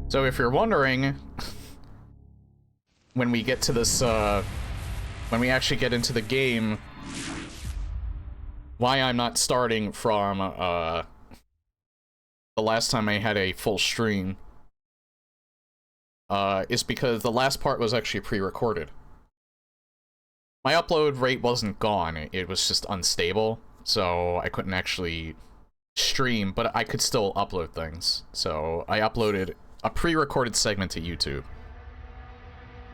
So if you're wondering, when we get to this, when we actually get into the game, why I'm not starting from, the last time I had a full stream, is because the last part was actually pre-recorded. My upload rate wasn't gone, it was just unstable, so I couldn't actually stream, but I could still upload things. So I uploaded a pre-recorded segment to YouTube.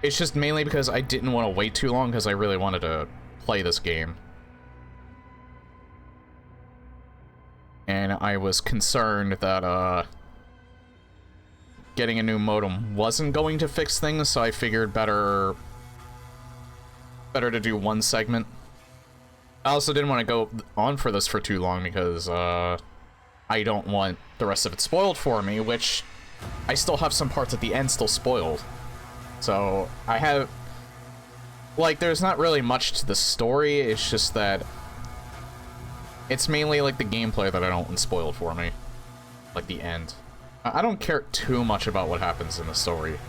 It's just mainly because I didn't want to wait too long because I really wanted to play this game. And I was concerned that, getting a new modem wasn't going to fix things, so I figured better to do one segment. I also didn't want to go on for this for too long because, I don't want the rest of it spoiled for me, which I still have some parts at the end still spoiled. So, I have... like, there's not really much to the story, it's just that... it's mainly, like, the gameplay that I don't want spoiled for me. Like, the end. I don't care too much about what happens in the story.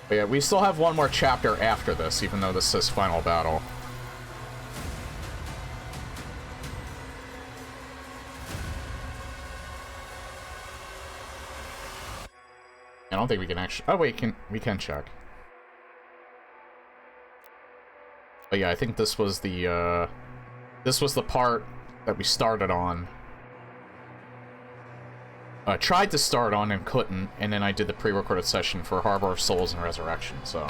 But yeah, we still have one more chapter after this, even though this says Final Battle. I don't think we can actually... oh wait, we can check. But yeah, I think this was the part that we started on. Tried to start on and couldn't, and then I did the pre-recorded session for Harbor of Souls and Resurrection, so...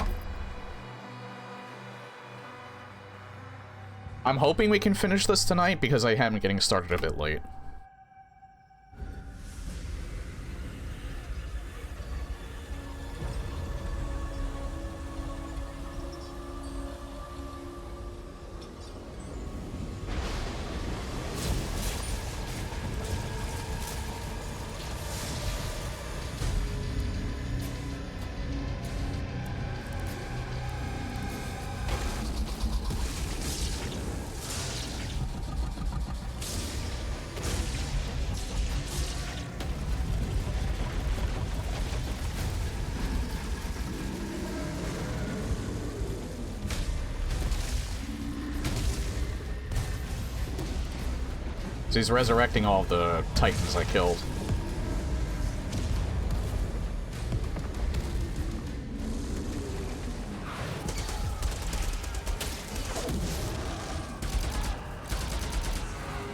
I'm hoping we can finish this tonight, because I am getting started a bit late. So he's resurrecting all of the Titans I killed.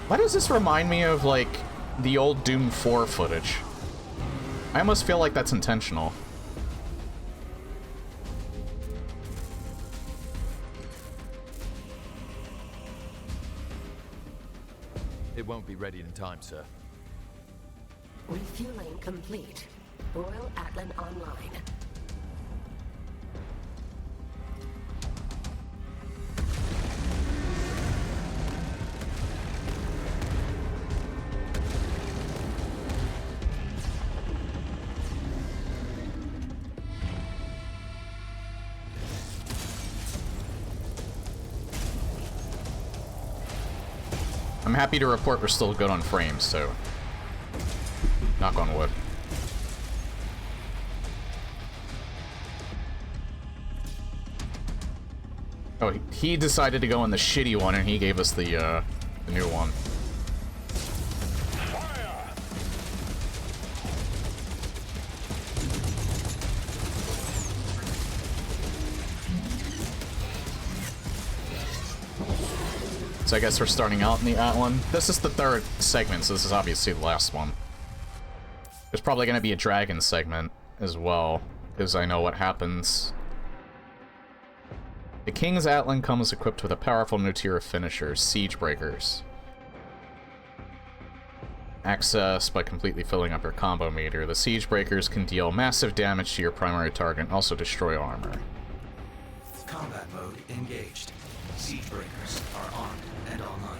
Why does this remind me of, like, the old Doom 4 footage? I almost feel like that's intentional. It won't be ready in time, sir. Refueling complete. Royal Atlan online. I'm happy to report we're still good on frames, so... knock on wood. Oh, he decided to go in the shitty one, and he gave us the new one. So I guess we're starting out in the Atlan. This is the third segment, so this is obviously the last one. There's probably going to be a dragon segment as well, because I know what happens. The King's Atlan comes equipped with a powerful new tier of finishers, Siege Breakers. Access by completely filling up your combo meter. The Siege Breakers can deal massive damage to your primary target and also destroy armor. Combat mode engaged. Siege Breakers are armed and online.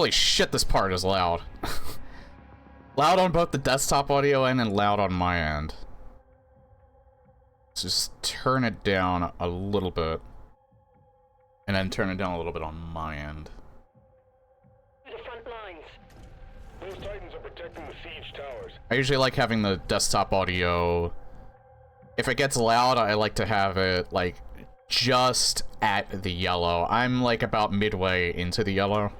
Holy shit, this part is loud. Loud on both the desktop audio end and loud on my end. Let's just turn it down a little bit. And then turn it down a little bit on my end. The front lines. Those Titans are protecting the siege towers. I usually like having the desktop audio. If it gets loud, I like to have it, like, just at the yellow. I'm, like, about midway into the yellow.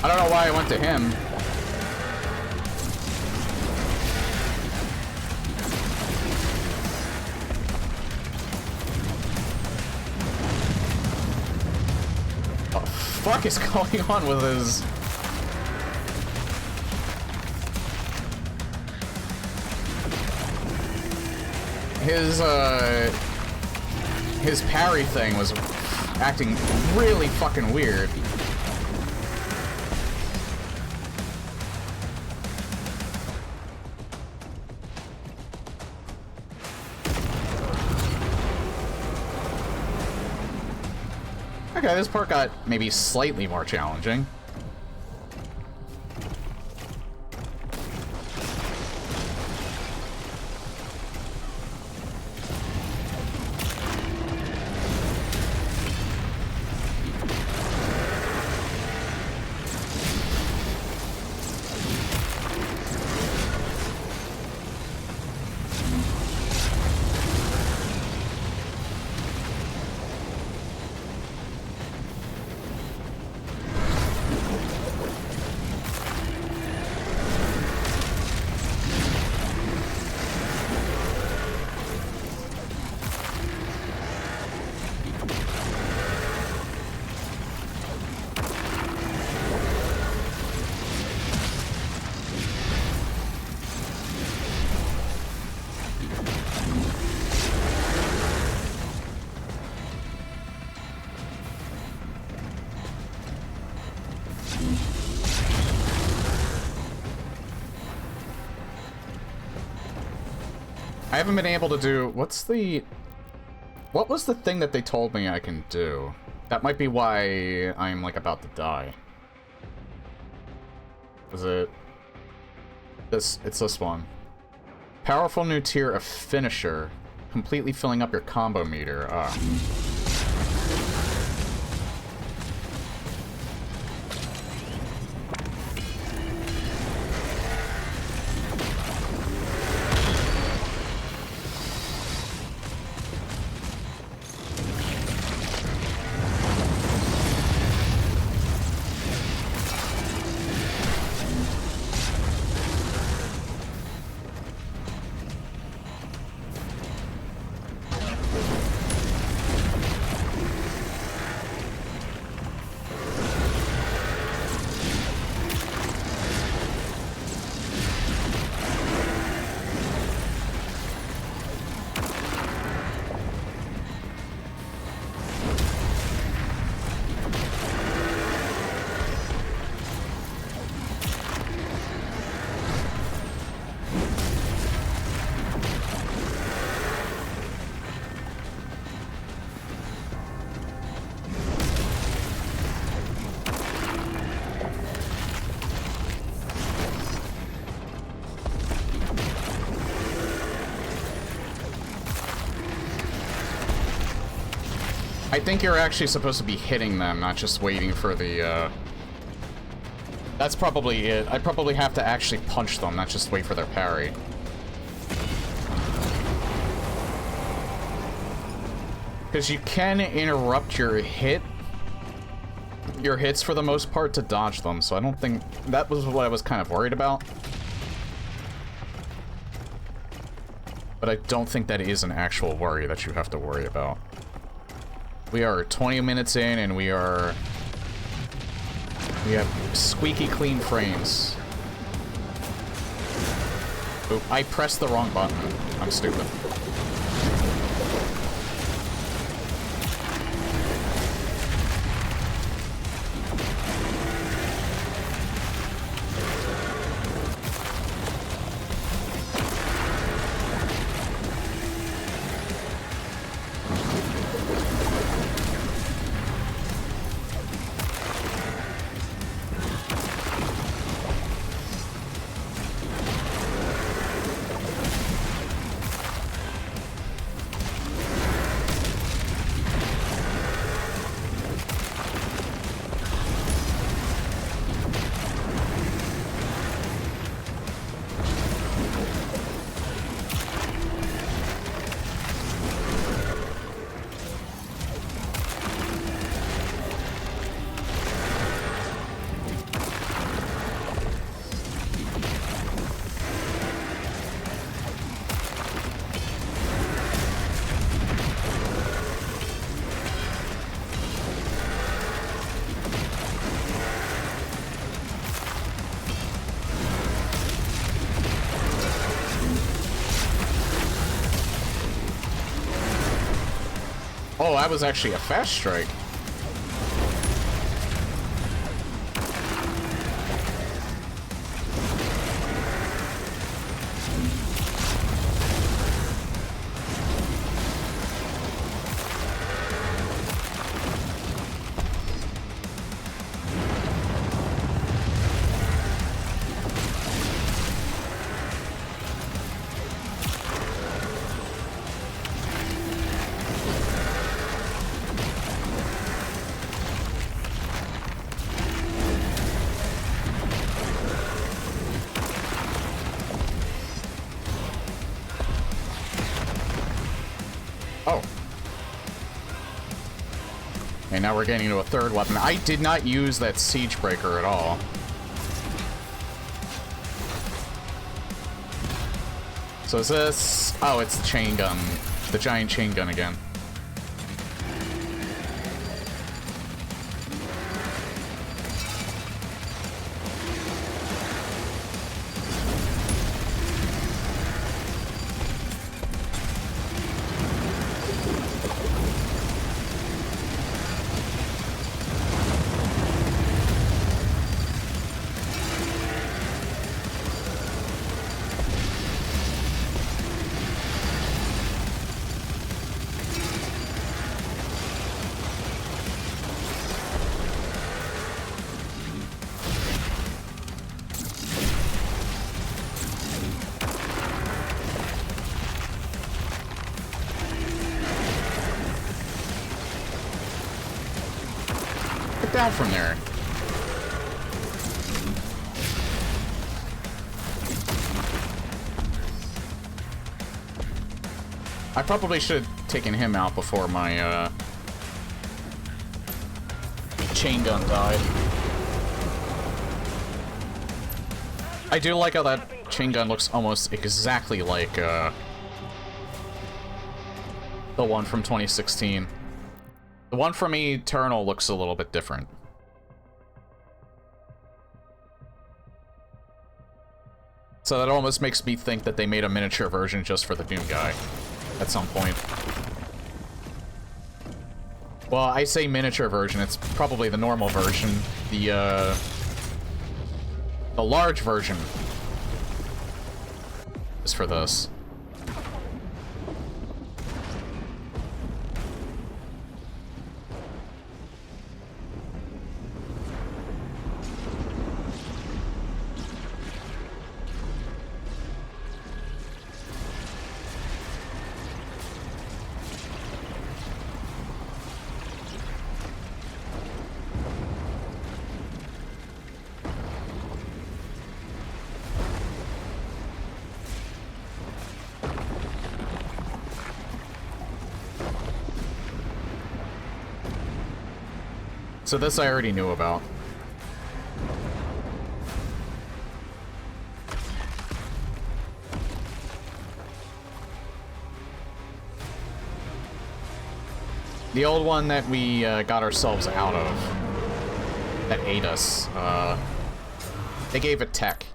I don't know why I went to him. What the fuck is going on with his parry thing was acting really fucking weird. Okay, this part got maybe slightly more challenging. I haven't been able to do... What was the thing that they told me I can do? That might be why I'm, like, about to die. Is it... It's this one. Powerful new tier of Finisher. Completely filling up your combo meter. I think you're actually supposed to be hitting them, not just waiting for the, That's probably it. I probably have to actually punch them, not just wait for their parry. Because you can interrupt your hits for the most part to dodge them, so I don't think... That was what I was kind of worried about. But I don't think that is an actual worry that you have to worry about. We are 20 minutes in, and we have squeaky clean frames. Oop, I pressed the wrong button. I'm stupid. Oh, that was actually a fast strike. Oh. And now we're getting to a third weapon. I did not use that siege breaker at all. So is this... Oh, it's the chain gun. The giant chain gun again. Down from there. I probably should have taken him out before my chain gun died. I do like how that chain gun looks almost exactly like the one from 2016. The one from Eternal looks a little bit different. So that almost makes me think that they made a miniature version just for the Doom guy at some point. Well, I say miniature version, it's probably the normal version. The large version is for this. So this I already knew about. The old one that we got ourselves out of, that ate us, they gave it tech.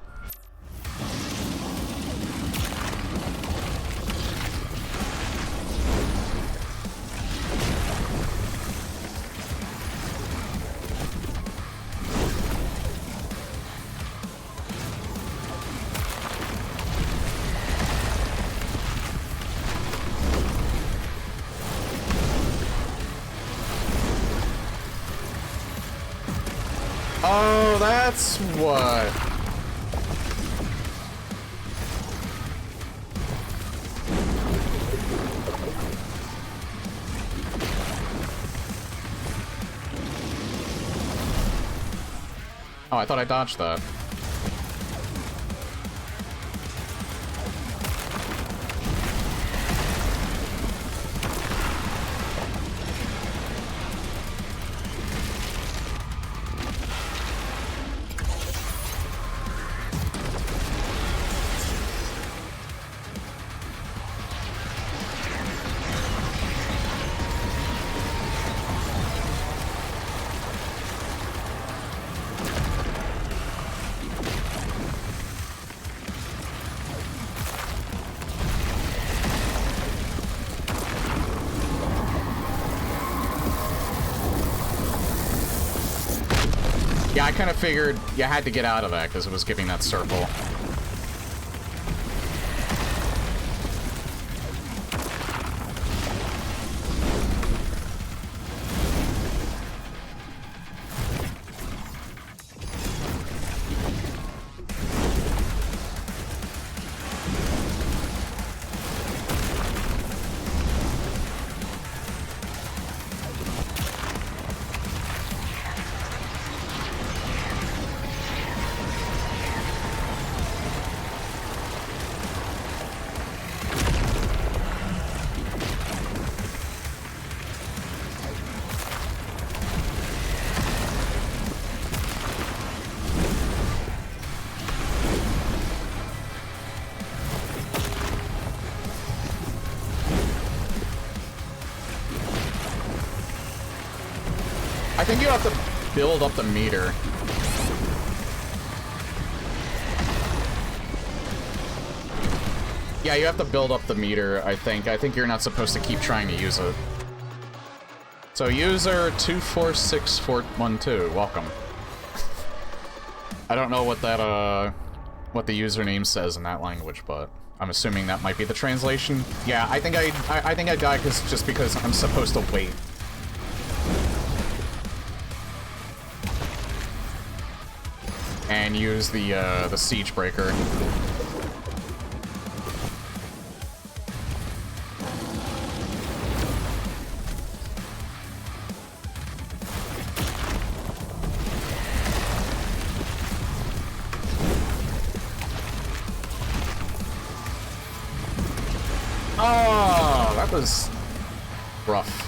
Oh, that's what. Oh, I thought I dodged that. Yeah, I kind of figured you had to get out of that because it was giving that circle. I think you have to build up the meter. Yeah, you have to build up the meter, I think. I think you're not supposed to keep trying to use it. So, user 246412, welcome. I don't know what that, what the username says in that language, but I'm assuming that might be the translation. Yeah, I think I died just because I'm supposed to wait. And use the siege breaker. Oh, that was rough.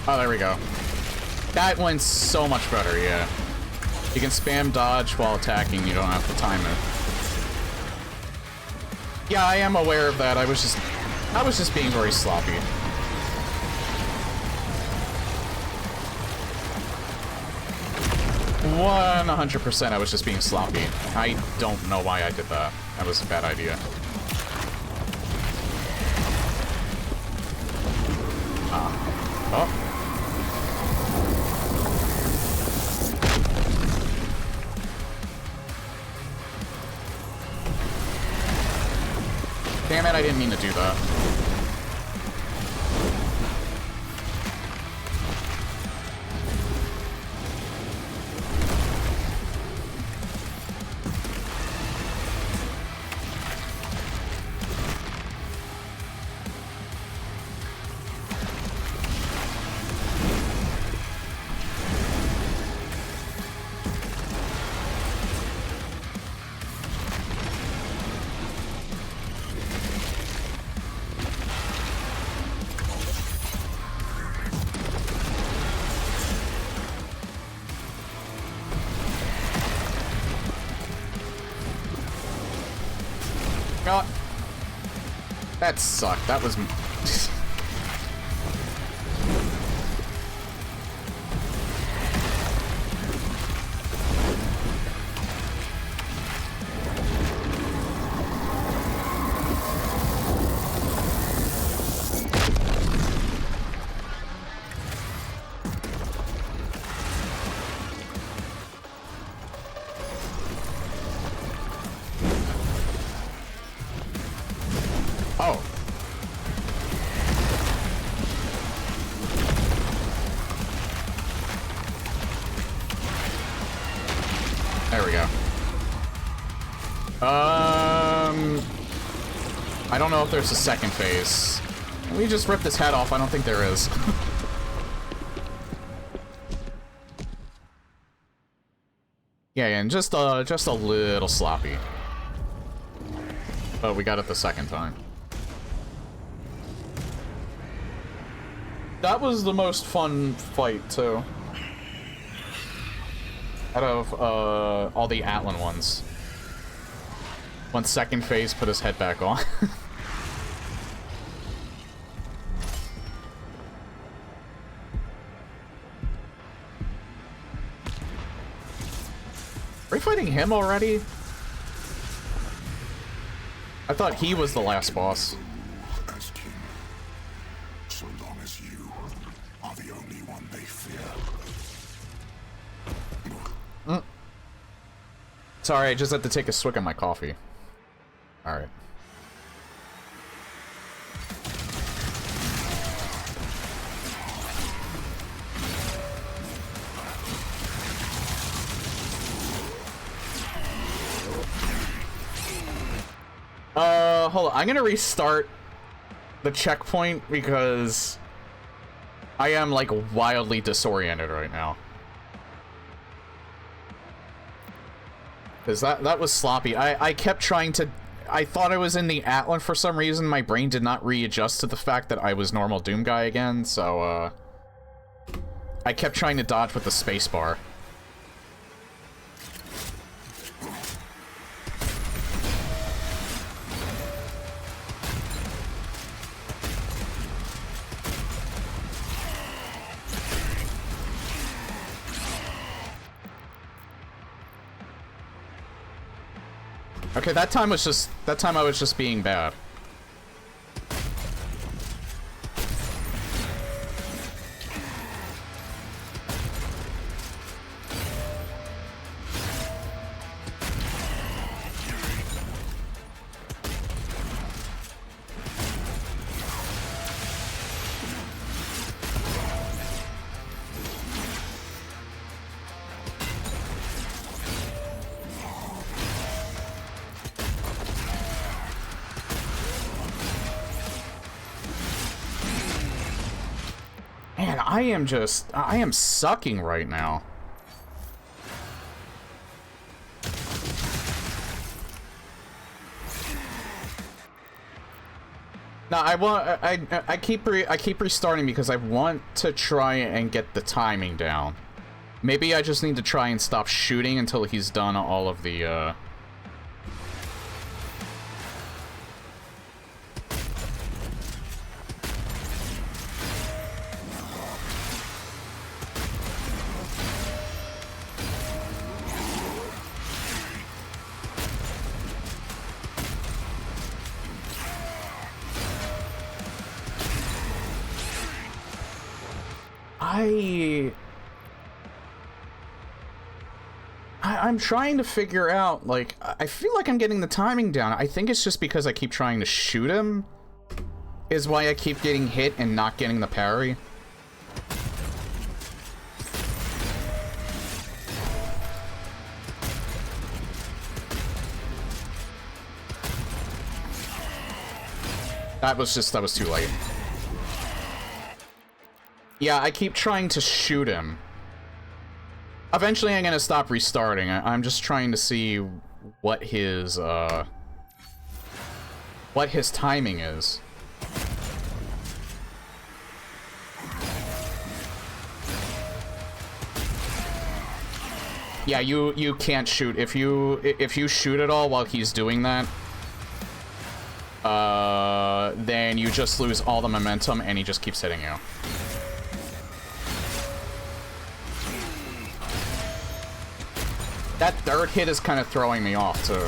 Oh, there we go. That went so much better, yeah. You can spam dodge while attacking, you don't have to time it. Yeah, I am aware of that. I was just being very sloppy. One 100% I was just being sloppy. I don't know why I did that. That was a bad idea. Oh. Damn it, I didn't mean to do that. God. That sucked. That was... Oh. There we go. I don't know if there's a second phase. Can we just rip this head off? I don't think there is. Yeah, and just a little sloppy. But we got it the second time. That was the most fun fight, too. Out of, all the Atlan ones. Once second phase put his head back on. Are we fighting him already? I thought he was the last boss. As king, so long as you are the only one they fear. Sorry, I just had to take a swig of my coffee. Alright. Hold on. I'm gonna restart the checkpoint because I am, like, wildly disoriented right now. Because that was sloppy. I kept trying to... I thought I was in the Atlan for some reason. My brain did not readjust to the fact that I was normal Doom guy again, so, I kept trying to dodge with the spacebar. Okay, that time I was just being bad. Man, I am sucking right now. No, I keep restarting because I want to try and get the timing down. Maybe I just need to try and stop shooting until he's done all of the, I'm trying to figure out, like, I feel like I'm getting the timing down. I think it's just because I keep trying to shoot him is why I keep getting hit and not getting the parry. That was too late. Yeah, I keep trying to shoot him. Eventually I'm gonna stop restarting. I'm just trying to see what his timing is. Yeah, you can't shoot. If you shoot at all while he's doing that, then you just lose all the momentum and he just keeps hitting you. That third hit is kind of throwing me off, too.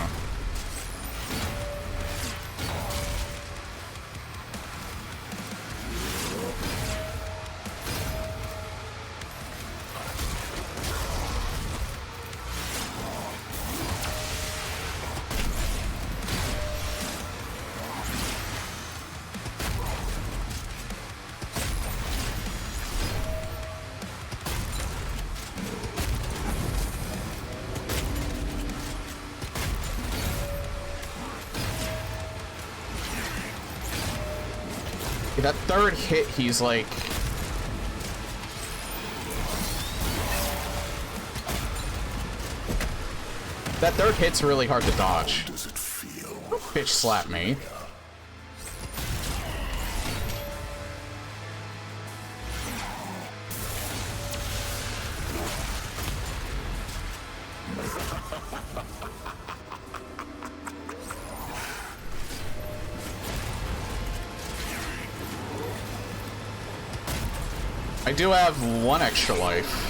That third hit, he's like... That third hit's really hard to dodge. Does it feel? Bitch slap me. I do have one extra life.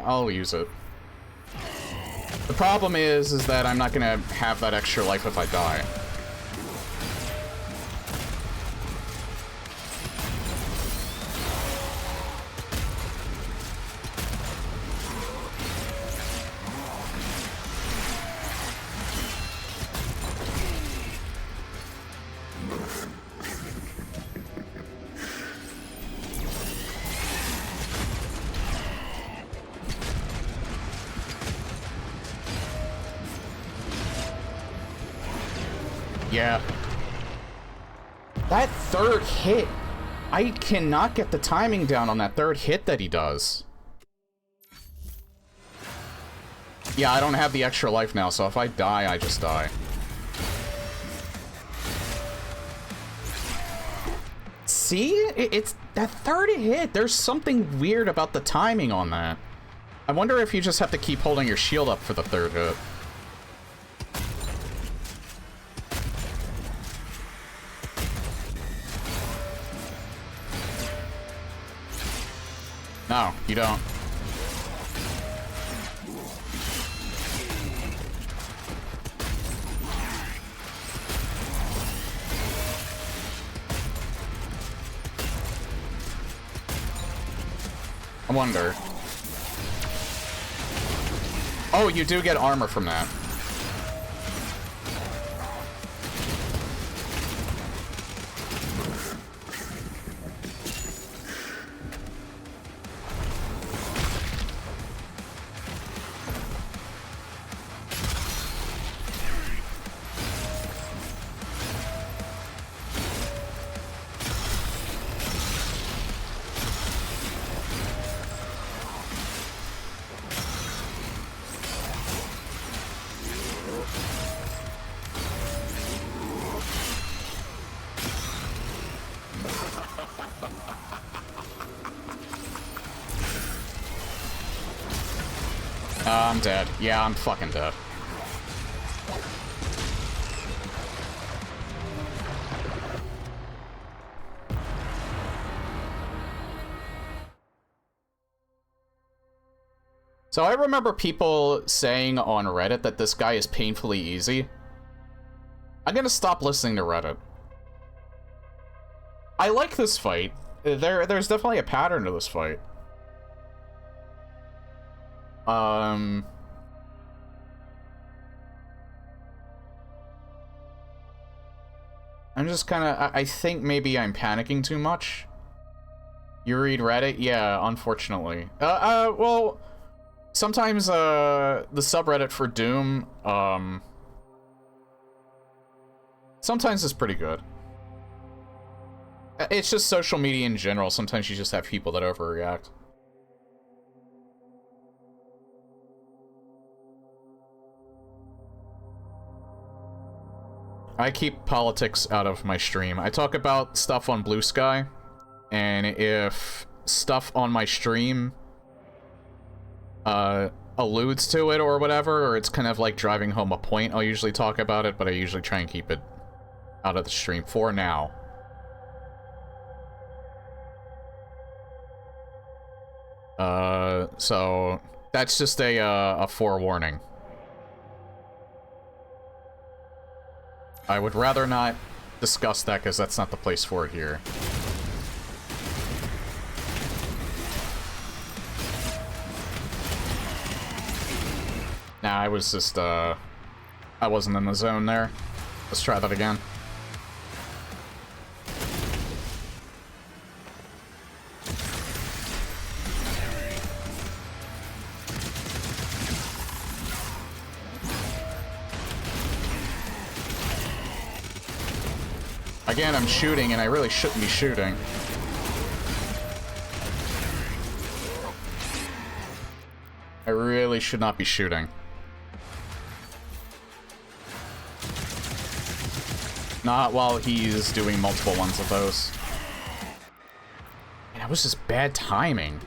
I'll use it. The problem is that I'm not gonna have that extra life if I die. Yeah. That third hit, I cannot get the timing down on that third hit that he does. Yeah, I don't have the extra life now, so if I die, I just die. See? It's that third hit. There's something weird about the timing on that. I wonder if you just have to keep holding your shield up for the third hit. No, you don't. I wonder. Oh, you do get armor from that. I'm dead. Yeah, I'm fucking dead. So I remember people saying on Reddit that this guy is painfully easy. I'm gonna stop listening to Reddit. I like this fight. There's definitely a pattern to this fight. I'm just kind of... I think maybe I'm panicking too much. You read Reddit? Yeah, unfortunately. Well... Sometimes, the subreddit for Doom, sometimes is pretty good. It's just social media in general. Sometimes you just have people that overreact. I keep politics out of my stream. I talk about stuff on Blue Sky, and if stuff on my stream alludes to it or whatever, or it's kind of like driving home a point, I'll usually talk about it, but I usually try and keep it out of the stream for now. So that's just a forewarning. I would rather not discuss that because that's not the place for it here. Nah, I was just, I wasn't in the zone there. Let's try that again. Again, I'm shooting, and I really shouldn't be shooting. I really should not be shooting. Not while he's doing multiple ones of those. And that was just bad timing.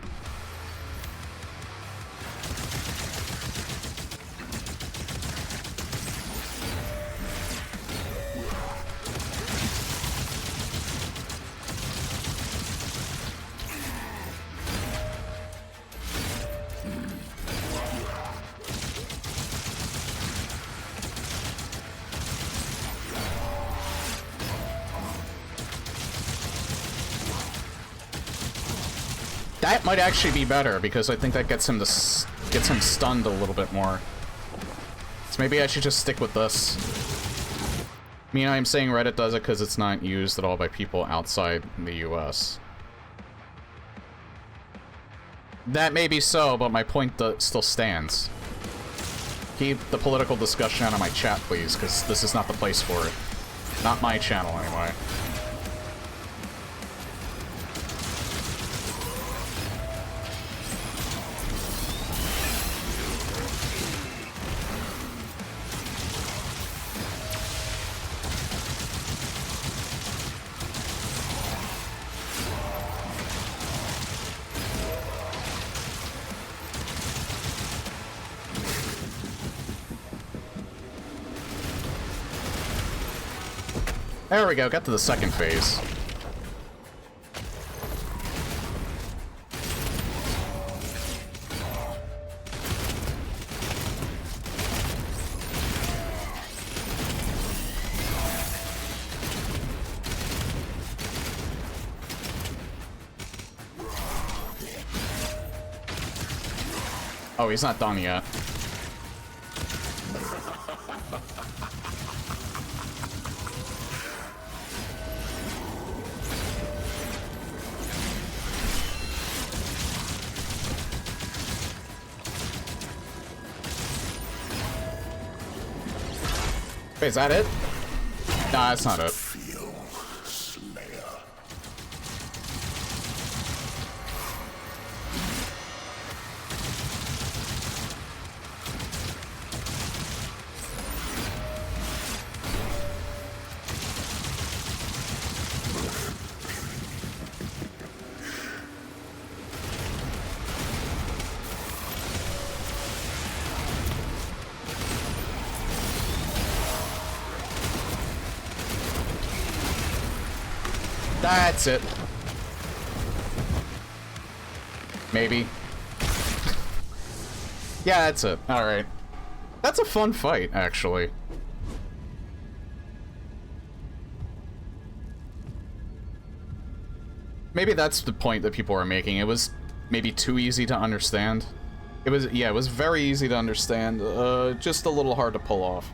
That might actually be better, because I think that gets him stunned a little bit more. So maybe I should just stick with this. I mean, I'm saying Reddit does it because it's not used at all by people outside the US. That may be so, but my point still stands. Keep the political discussion out of my chat, please, because this is not the place for it. Not my channel, anyway. There we go, got to the second phase. Oh, he's not done yet. Wait, is that it? Nah, that's not it. Feel, Slayer. That's it. Maybe. Yeah, that's it. Alright. That's a fun fight, actually. Maybe that's the point that people are making. It was maybe too easy to understand. It was, yeah, it was very easy to understand. Just a little hard to pull off.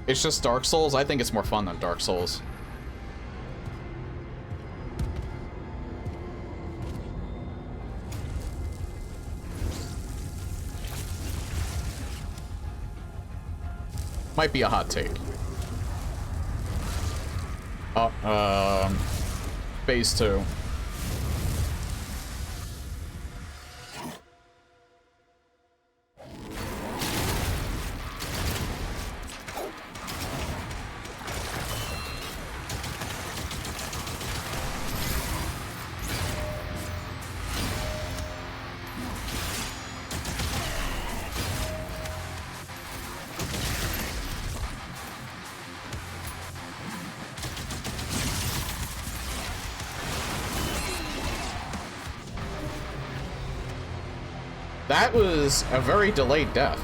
It's just Dark Souls. I think it's more fun than Dark Souls. Might be a hot take. Oh, phase 2. That was a very delayed death.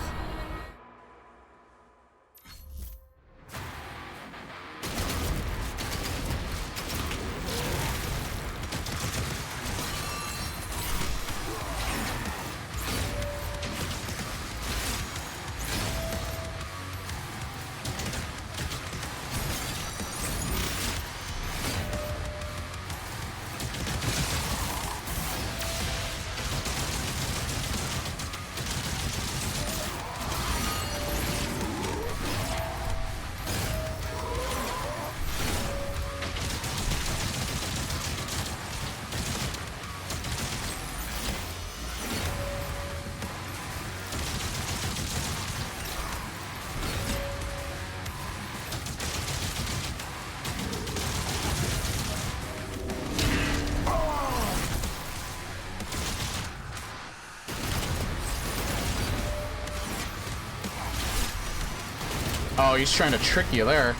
Oh, he's trying to trick you there.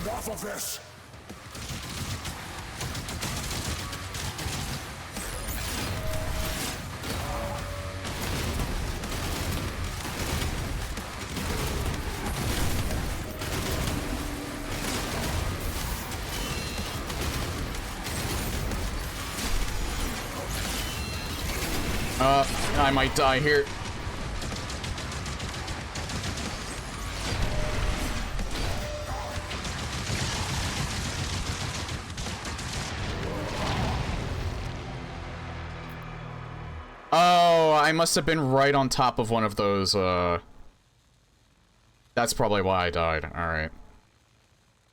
Enough of this! I might die here. Oh, I must have been right on top of one of those, That's probably why I died. Alright.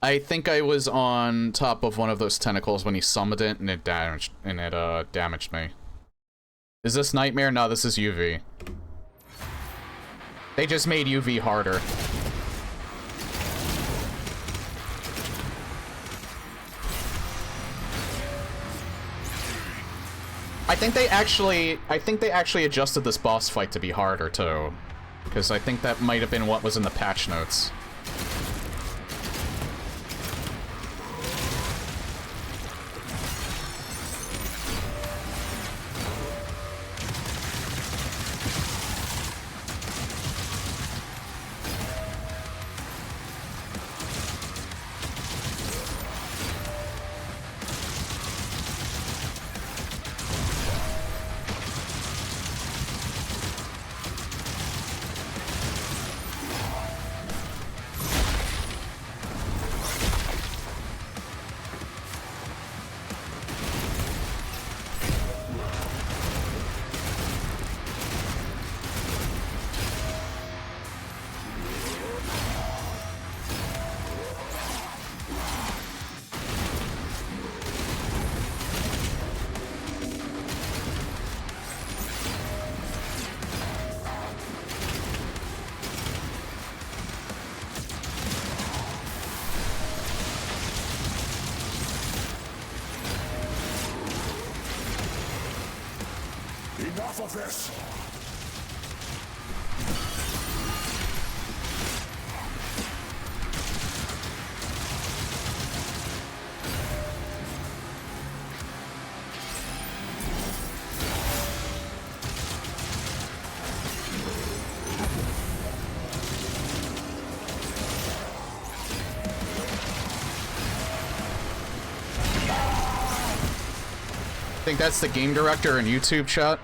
I think I was on top of one of those tentacles when he summoned it, and it damaged me. Is this Nightmare? No, this is UV. They just made UV harder. I think they actually adjusted this boss fight to be harder too, because I think that might have been what was in the patch notes. Enough of this! I think that's the game director in YouTube chat.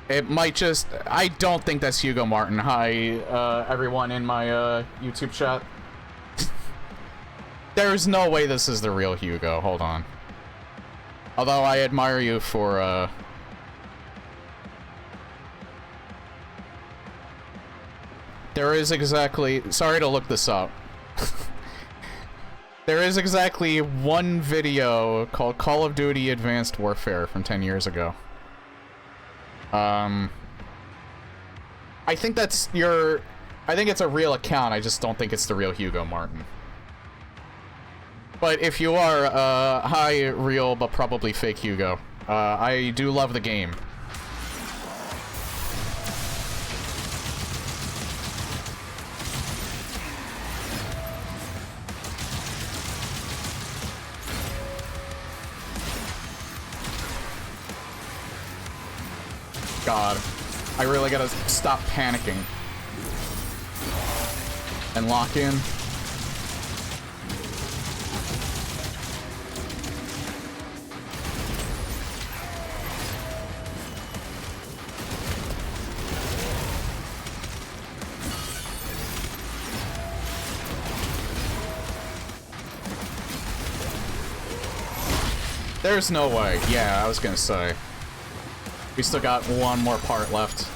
It might just... I don't think that's Hugo Martin. Hi, everyone in my YouTube chat. There's no way this is the real Hugo. Hold on. Although I admire you for, There is exactly... Sorry to look this up. There is exactly one video called Call of Duty Advanced Warfare from 10 years ago. I think that's your... I think it's a real account, I just don't think it's the real Hugo Martin. But if you are, hi, real but probably fake Hugo. I do love the game. God, I really gotta stop panicking. And lock in. There's no way. Yeah, I was gonna say. We still got one more part left.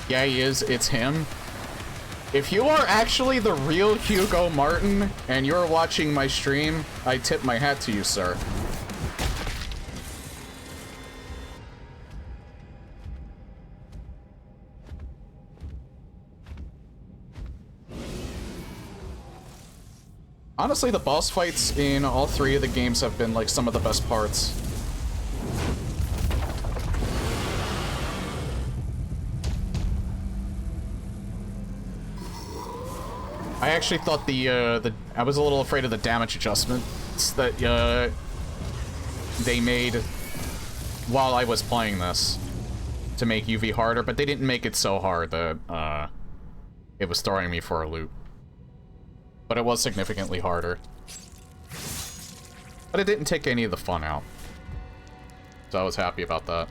Yeah, he is. It's him. If you are actually the real Hugo Martin and you're watching my stream, I tip my hat to you, sir. Honestly, the boss fights in all three of the games have been like some of the best parts. I actually thought I was a little afraid of the damage adjustments that they made while I was playing this to make UV harder, but they didn't make it so hard that it was throwing me for a loop. But it was significantly harder. But it didn't take any of the fun out. So I was happy about that.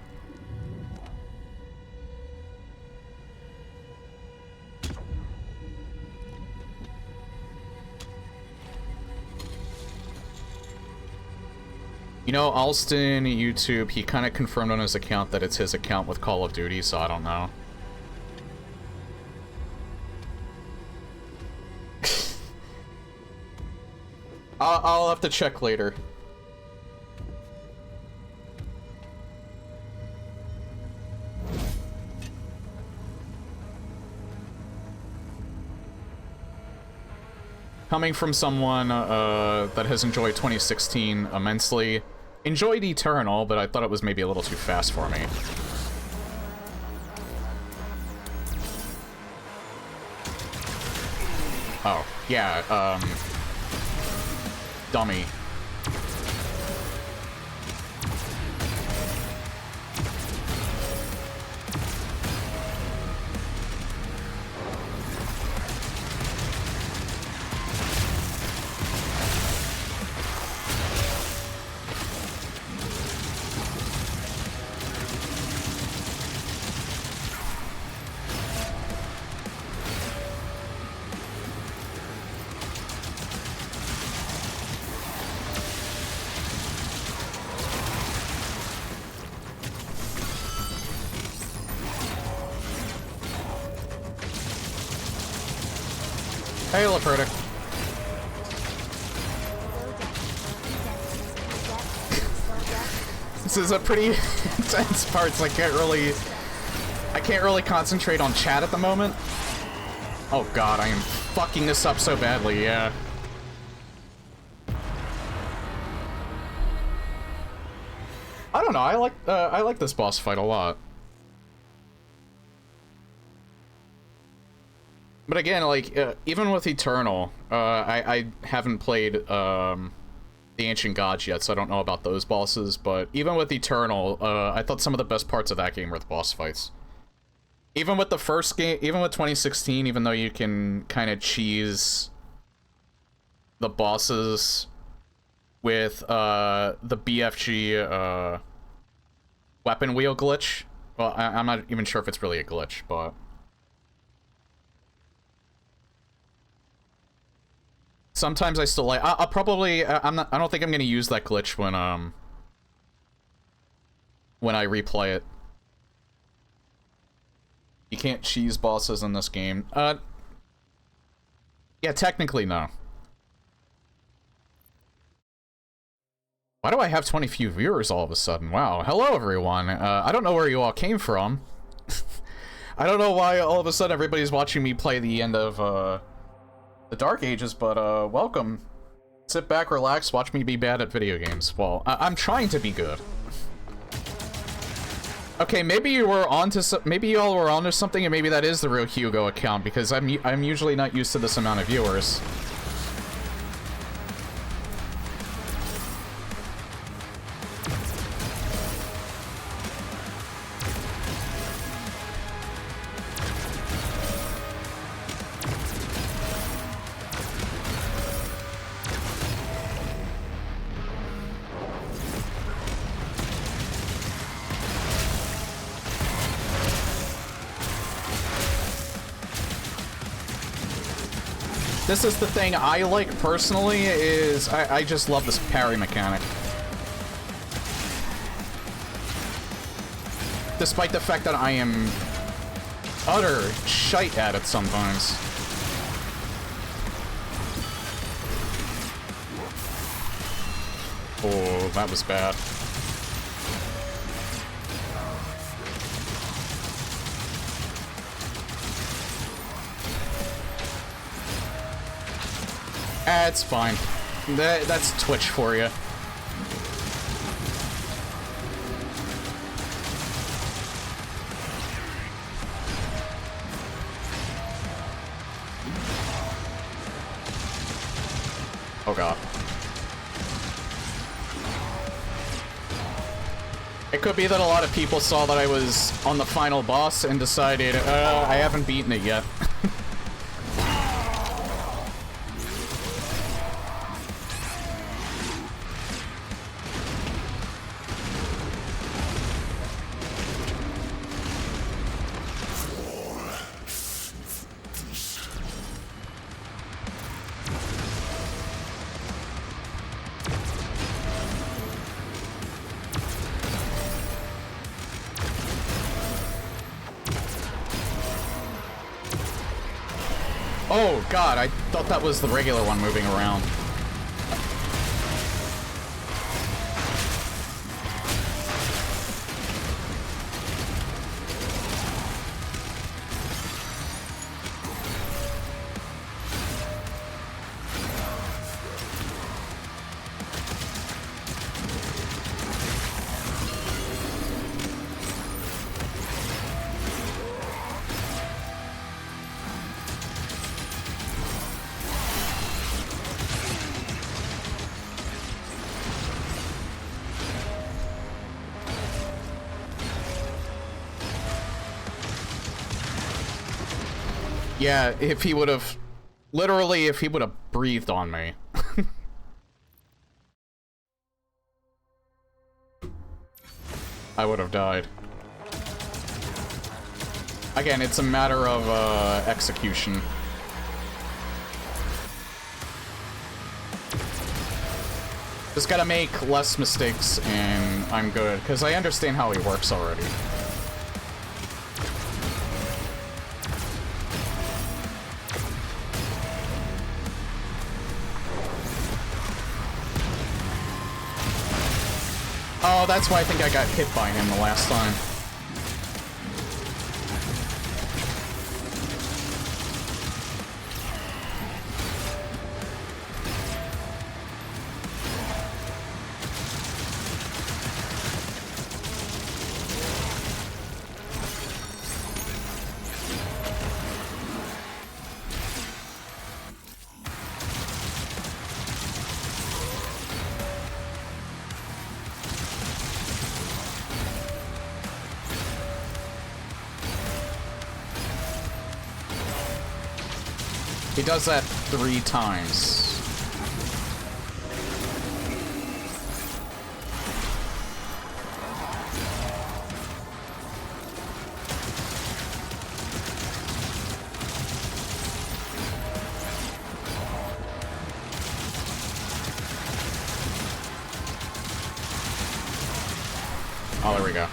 You know, Alston, YouTube, he kind of confirmed on his account that it's his account with Call of Duty, so I don't know. I'll have to check later. Coming from someone that has enjoyed 2016 immensely, enjoyed Eternal, but I thought it was maybe a little too fast for me. Oh, yeah, dummy. Hey, Lepertic. This is a pretty intense part, so I can't really concentrate on chat at the moment. Oh god, I am fucking this up so badly, yeah. I don't know, I like this boss fight a lot. But again, like, even with Eternal, I haven't played, the the Ancient Gods yet, so I don't know about those bosses, but even with Eternal, I thought some of the best parts of that game were the boss fights. Even with the first game, even with 2016, even though you can kind of cheese the bosses with the BFG weapon wheel glitch. Well, I'm not even sure if it's really a glitch, but sometimes I still like. I'll probably. I'm not. I don't think I'm gonna use that glitch when I replay it. You can't cheese bosses in this game. Yeah, technically no. Why do I have 20 few viewers all of a sudden? Wow. Hello, everyone. I don't know where you all came from. I don't know why all of a sudden everybody's watching me play the end of the Dark Ages, but welcome. Sit back, relax, watch me be bad at video games. Well, I'm trying to be good. Okay, maybe you were onto maybe y'all were onto something, and maybe that is the real Hugo account, because I'm usually not used to this amount of viewers. This is the thing I like personally, is I just love this parry mechanic. Despite the fact that I am utter shite at it sometimes. Oh, that was bad. It's fine. That's Twitch for you. Oh god. It could be that a lot of people saw that I was on the final boss and decided, I haven't beaten it yet. Oh god, I thought that was the regular one moving around. Yeah, if he would have... Literally, if he would have breathed on me. I would have died. Again, it's a matter of, execution. Just gotta make less mistakes, and I'm good, because I understand how he works already. Oh, that's why I think I got hit by him the last time. He does that 3 times. Oh, there we go.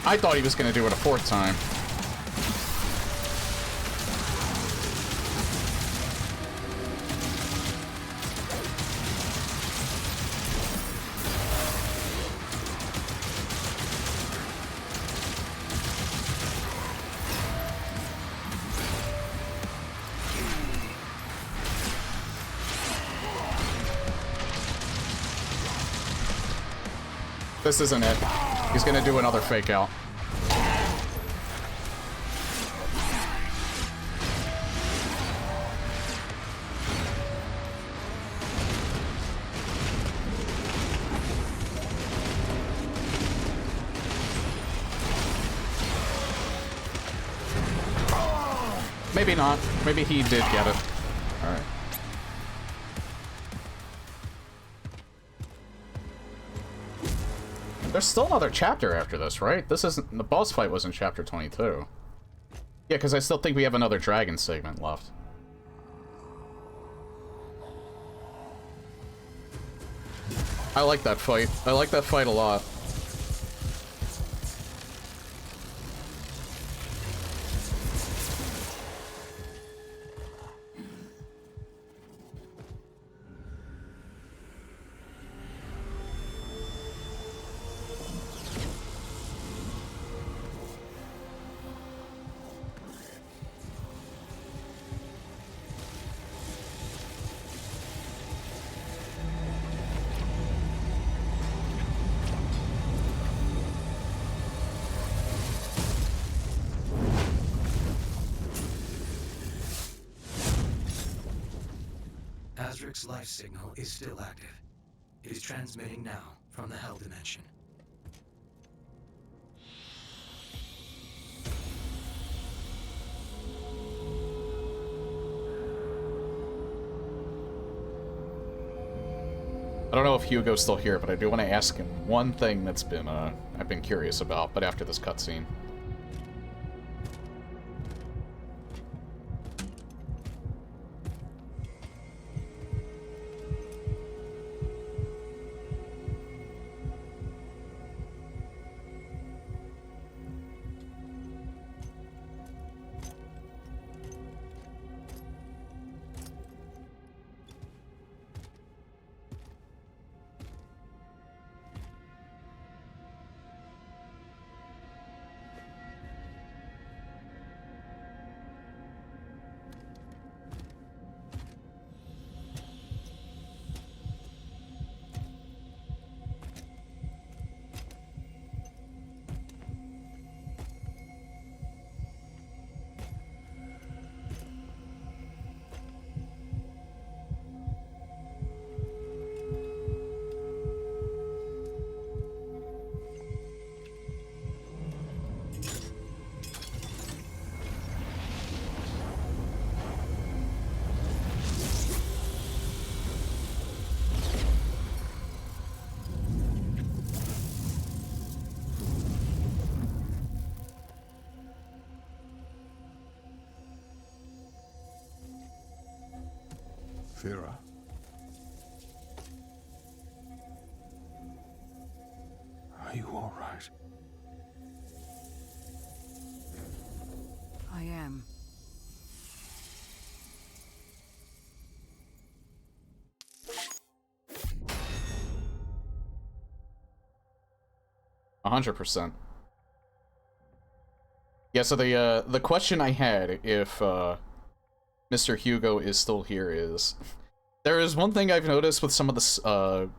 I thought he was going to do it a 4th time. This isn't it. He's gonna do another fake out. Maybe not. Maybe he did get it. Alright. There's still another chapter after this, right? This isn't... The boss fight was in chapter 22. Yeah, because I still think we have another dragon segment left. I like that fight. I like that fight a lot. Azric's life signal is still active. It is transmitting now from the Hell Dimension. I don't know if Hugo's still here, but I do want to ask him one thing that's been, I've been curious about, but after this cutscene. Fira. Are you all right? I am. A 100%. Yeah, so the question I had, if Mr. Hugo is still here, is there is one thing I've noticed with some of the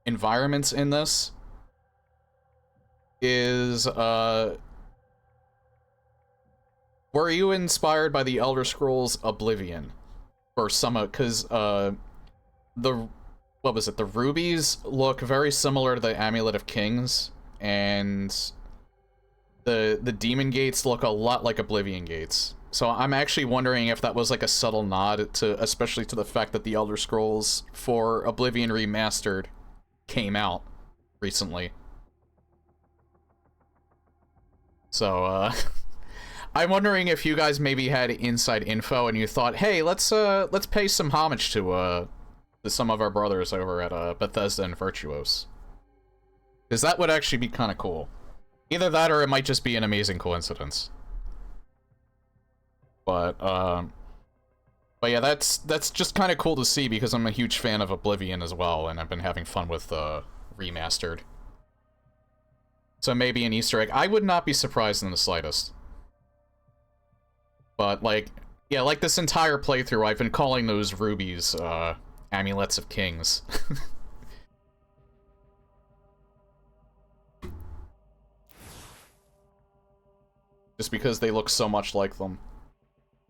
environments in this is were you inspired by the Elder Scrolls Oblivion for some? Because the what was it? The rubies look very similar to the Amulet of Kings, and the demon gates look a lot like Oblivion gates. So I'm actually wondering if that was like a subtle nod to, especially to the fact that the Elder Scrolls for Oblivion Remastered came out recently. So I'm wondering if you guys maybe had inside info and you thought, hey, let's pay some homage to some of our brothers over at Bethesda and Virtuos. Because that would actually be kind of cool. Either that or it might just be an amazing coincidence. But yeah, that's just kind of cool to see because I'm a huge fan of Oblivion as well, and I've been having fun with Remastered. So maybe an Easter egg. I would not be surprised in the slightest. But like, yeah, like this entire playthrough, I've been calling those rubies Amulets of Kings. Just because they look so much like them.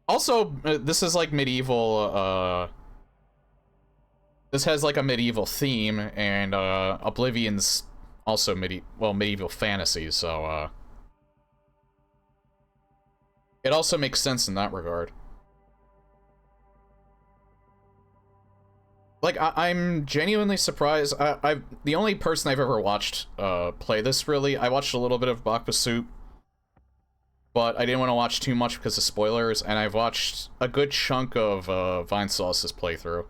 Also, this is like medieval, this has like a medieval theme, and Oblivion's also medieval fantasy, so it also makes sense in that regard. Like, I'm genuinely surprised. The only person I've ever watched play this, really, I watched a little bit of Bakba Soup, but I didn't want to watch too much because of spoilers, and I've watched a good chunk of Vinesauce's playthrough.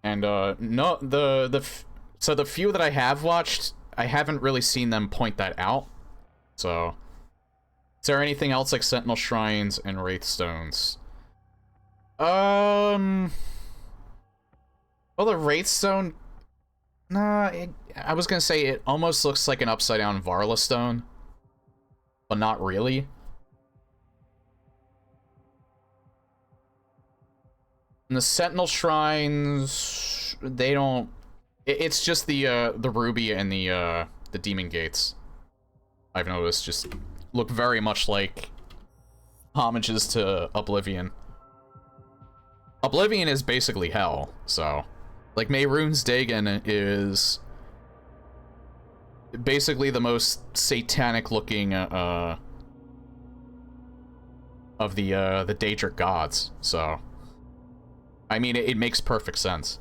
And no, so the few that I have watched, I haven't really seen them point that out. So, is there anything else like Sentinel Shrines and Wraithstones? Well, the Wraithstone, nah, I was gonna say it almost looks like an upside down Varla stone, but not really. And the Sentinel Shrines, they don't. It's just the ruby and the demon gates. I've noticed just look very much like homages to Oblivion. Oblivion is basically hell, so like Mehrunes Dagon is basically the most satanic looking of the Daedric gods. So I mean, it makes perfect sense.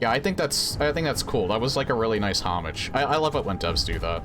Yeah, I think that's cool. That was like a really nice homage. I love it when devs do that.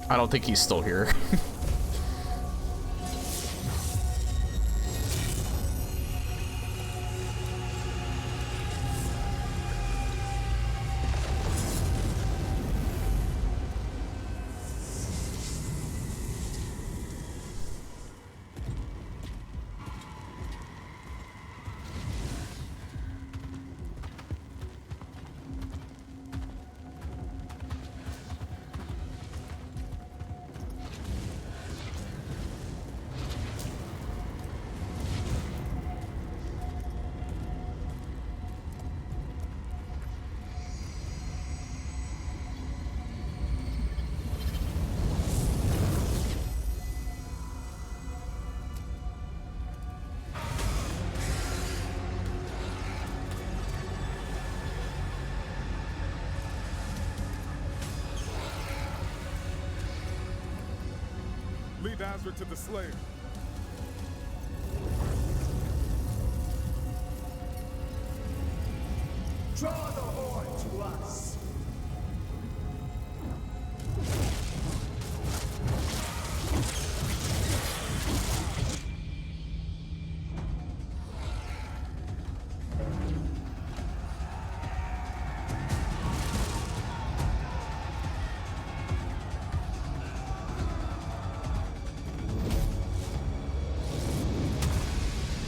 I don't think he's still here. lead Azra to the Slayer. Draw the horde to us.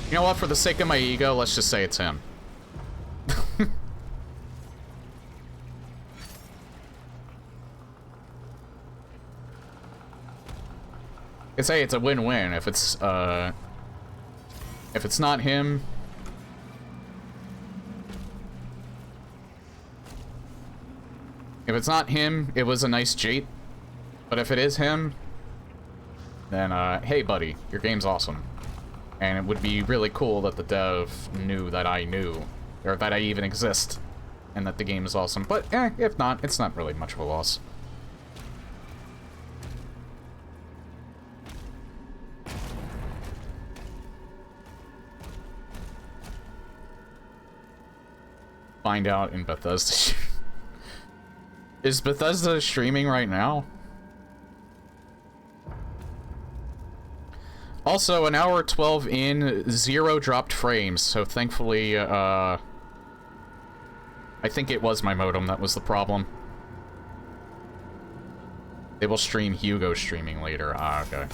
You know what? For the sake of my ego, let's just say it's him. I say it's a win-win. If it's not him, it was a nice cheat. But if it is him, then hey buddy, your game's awesome. And it would be really cool that the dev knew that I knew, or that I even exist, and that the game is awesome. But if not, it's not really much of a loss. Find out in Bethesda. Is Bethesda streaming right now? Also, an hour 12 in, 0 dropped frames, so thankfully, I think it was my modem that was the problem. They will stream Hugo streaming later. Ah, okay.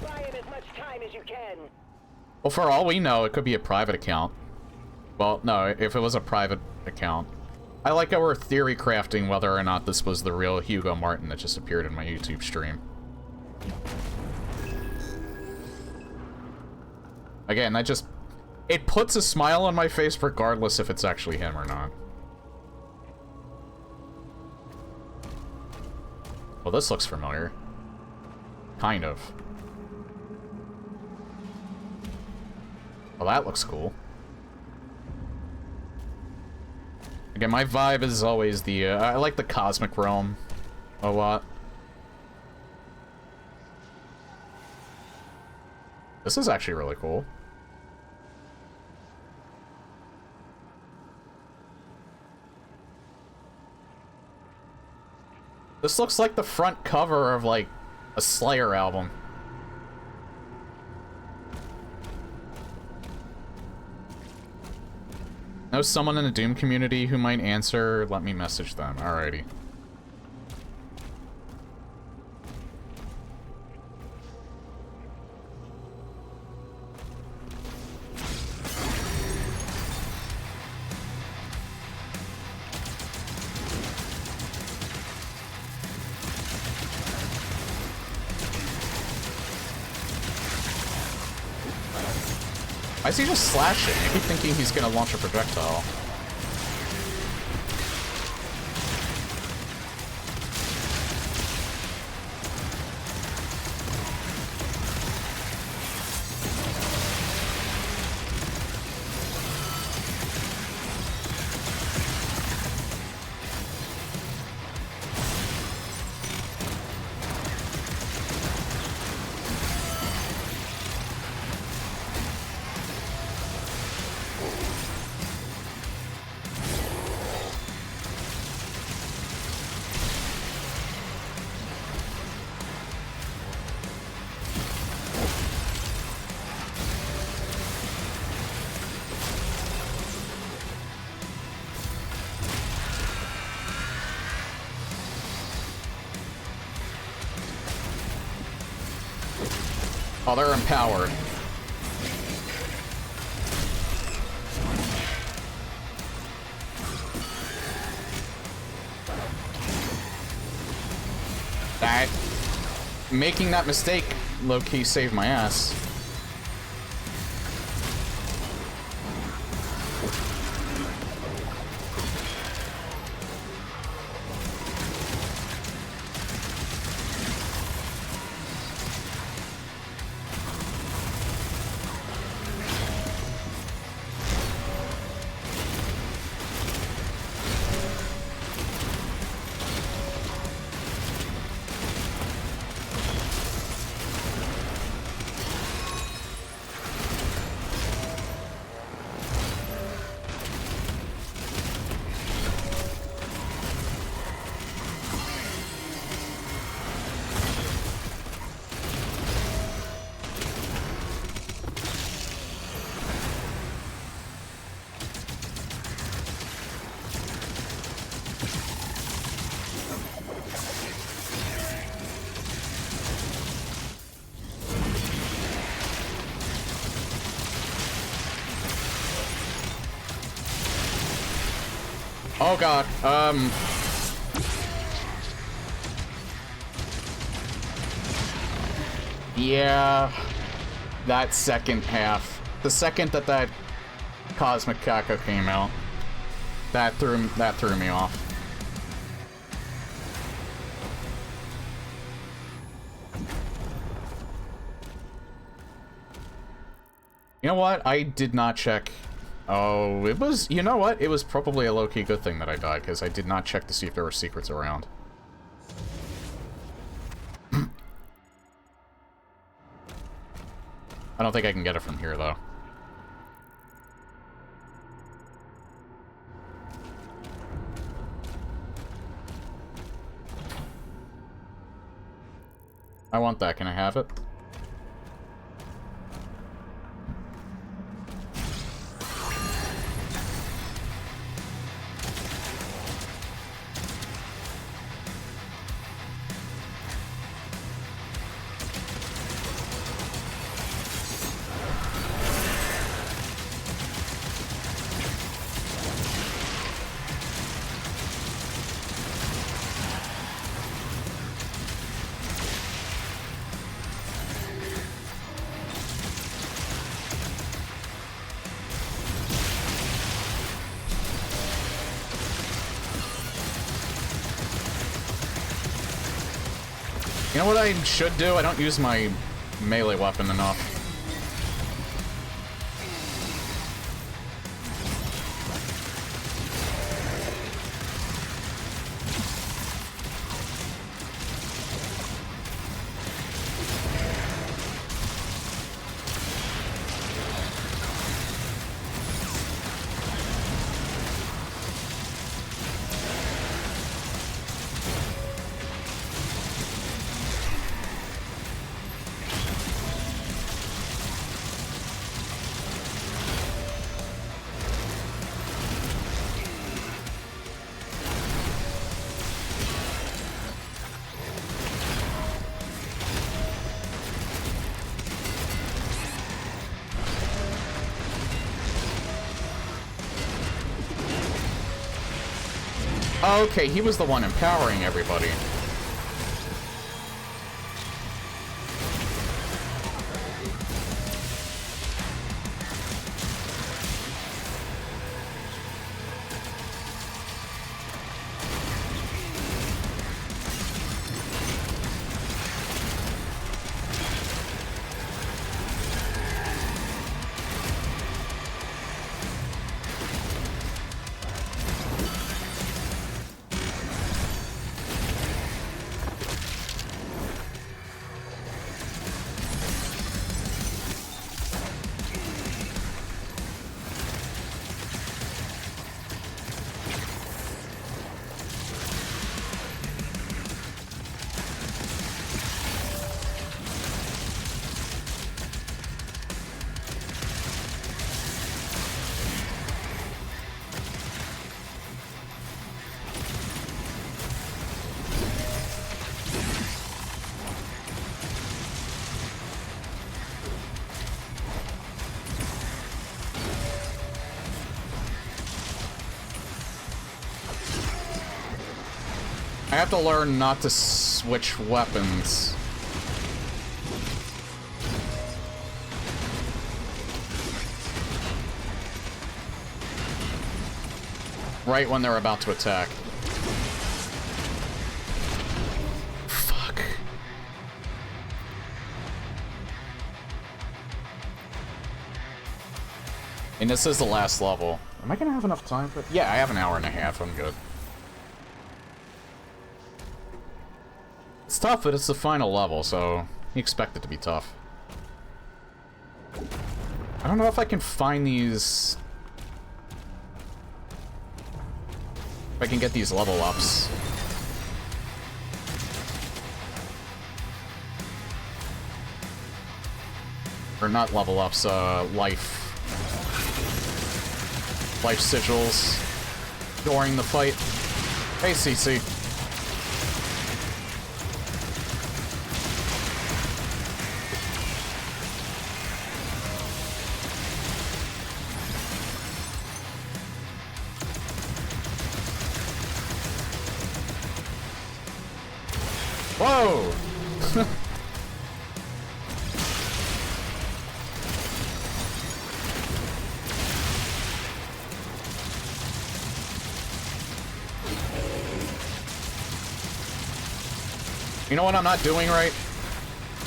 Buy in as much time as you can. Well, for all we know, it could be a private account. Well, no, if it was a private account. I like how we're theory crafting whether or not this was the real Hugo Martin that just appeared in my YouTube stream. Again, it puts a smile on my face regardless if it's actually him or not. Well, this looks familiar. Kind of. Well, that looks cool. Again, my vibe is always the, I like the cosmic realm a lot. This is actually really cool. This looks like the front cover of, like, a Slayer album. Know someone in the Doom community who might answer? Let me message them. Alrighty. Why is he just slashing? I keep thinking he's gonna launch a projectile. Oh, they're empowered. That... Making that mistake low-key saved my ass. Oh god, yeah, that second half. The second that Cosmic Caco came out, that threw me off. You know what? I did not check. Oh, it was... You know what? It was probably a low-key good thing that I died, because I did not check to see if there were secrets around. I don't think I can get it from here, though. I want that. Can I have it? You know what I should do? I don't use my melee weapon enough. Okay, he was the one empowering everybody. I have to learn not to switch weapons. Right when they're about to attack. Fuck. And this is the last level. Am I gonna have enough time for it? Yeah, I have an hour and a half. I'm good. It's tough, but it's the final level, so you expect it to be tough. I don't know if I can find these... If I can get these level ups. Or not level ups, life sigils during the fight. Hey, CC. No! You know what I'm not doing right?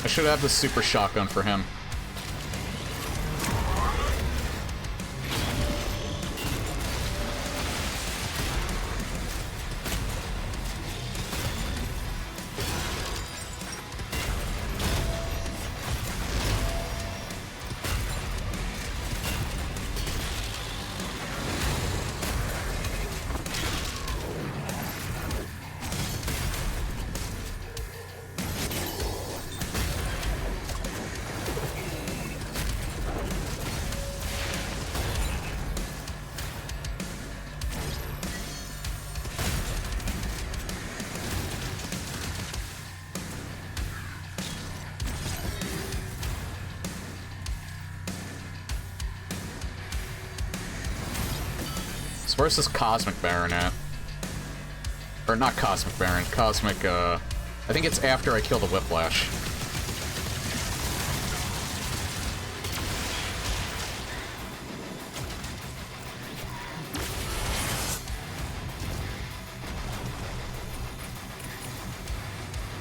I should have the super shotgun for him. So where's this Cosmic Baron at? Or not Cosmic Baron, Cosmic, I think it's after I kill the Whiplash.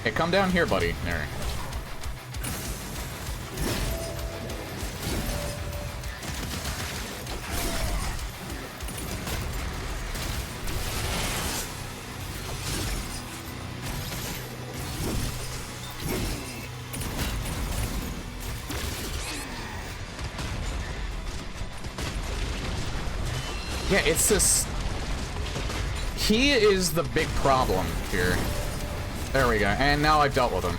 Hey, come down here, buddy. There. Yeah, it's this... He is the big problem here. There we go, and now I've dealt with him.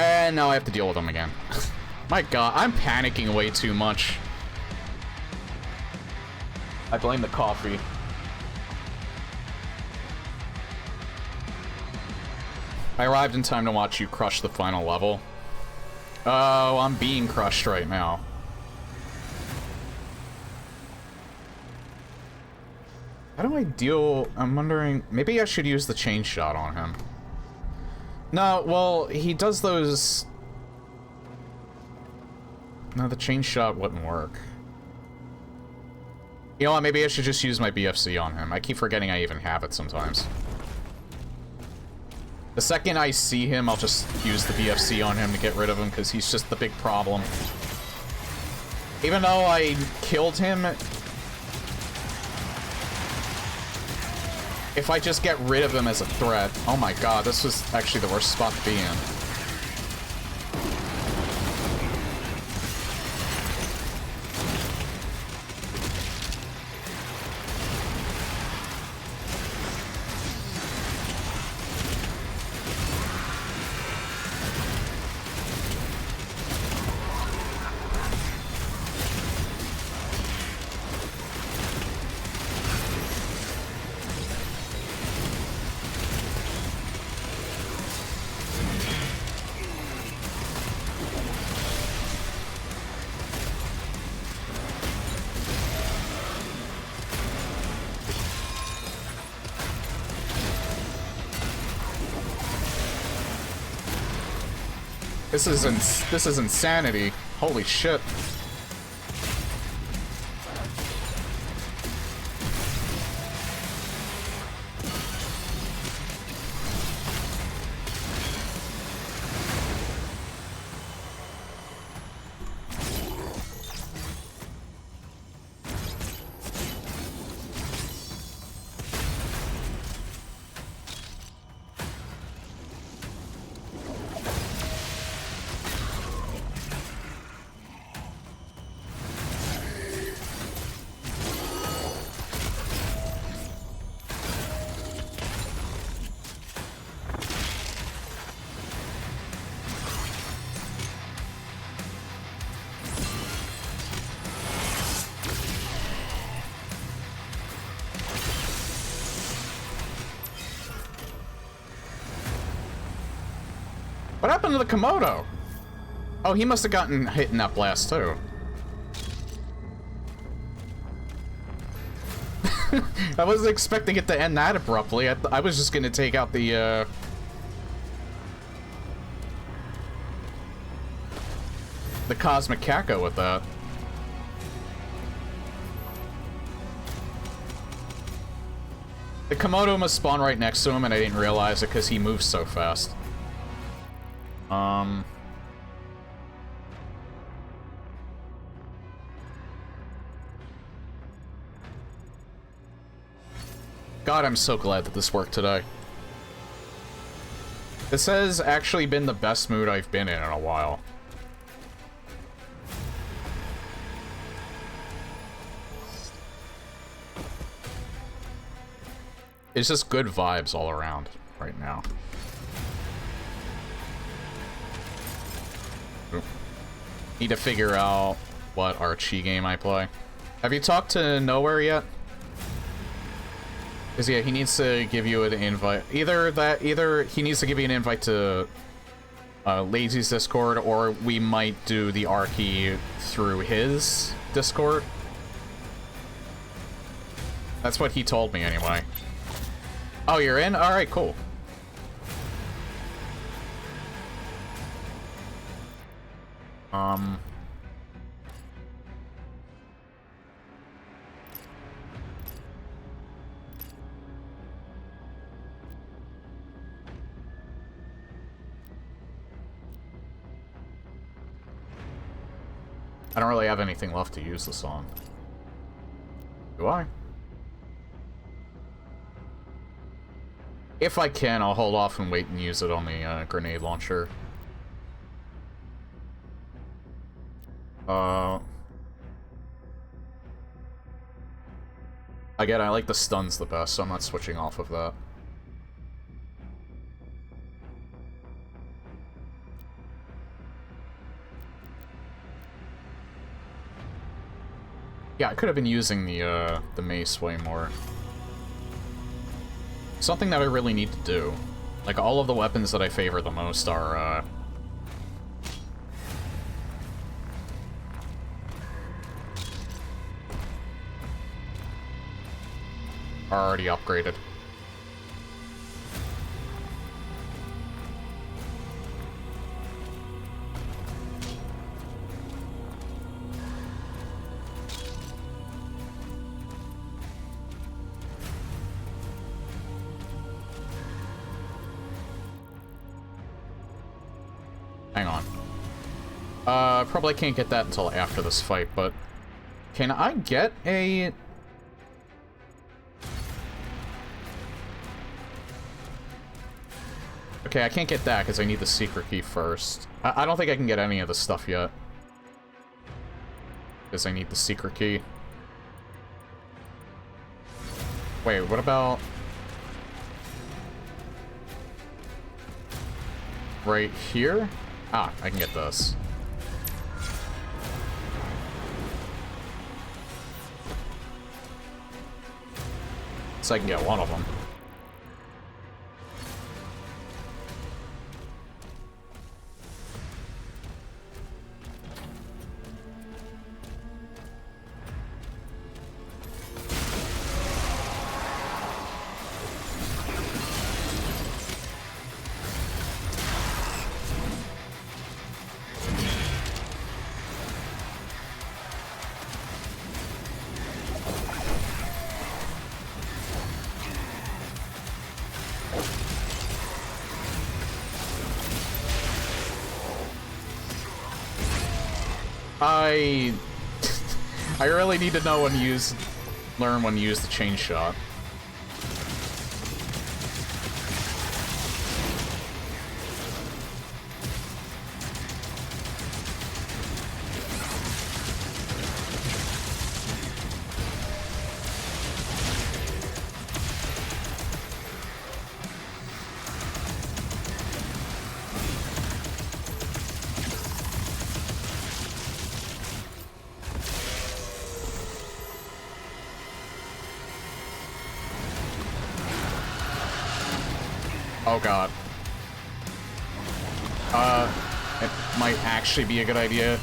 And now I have to deal with him again. My god, I'm panicking way too much. I blame the coffee. I arrived in time to watch you crush the final level. Oh, I'm being crushed right now. How do I deal... I'm wondering... Maybe I should use the chain shot on him. No, well, he does those... No, the chain shot wouldn't work. You know what, maybe I should just use my BFC on him. I keep forgetting I even have it sometimes. The second I see him, I'll just use the BFC on him to get rid of him, because he's just the big problem. Even though I killed him... If I just get rid of him as a threat... Oh my god, this was actually the worst spot to be in. This is insanity. Holy shit. What happened to the Komodo? Oh, he must have gotten hit in that blast, too. I wasn't expecting it to end that abruptly. I was just gonna take out the Cosmic Kako with that. The Komodo must spawn right next to him, and I didn't realize it because he moves so fast. God, I'm so glad that this worked today. This has actually been the best mood I've been in a while. It's just good vibes all around right now. Oop. Need to figure out what Archie game I play. Have you talked to Nowhere yet? Because yeah, he needs to give you an invite. Either he needs to give you an invite to Lazy's Discord, or we might do the Archie through his Discord. That's what he told me anyway. Oh, you're in? Alright, cool. I don't really have anything left to use this on. Do I? If I can, I'll hold off and wait and use it on the grenade launcher. Again, I like the stuns the best, so I'm not switching off of that. Yeah, I could have been using the mace way more. Something that I really need to do. Like, all of the weapons that I favor the most are already upgraded. Hang on. Probably can't get that until after this fight, but can I get a... Okay, I can't get that because I need the secret key first. I don't think I can get any of the stuff yet. Because I need the secret key. Wait, what about... right here? Ah, I can get this. So I can get one of them. I really need to know when to learn when to use the chain shot. Oh god. It might actually be a good idea.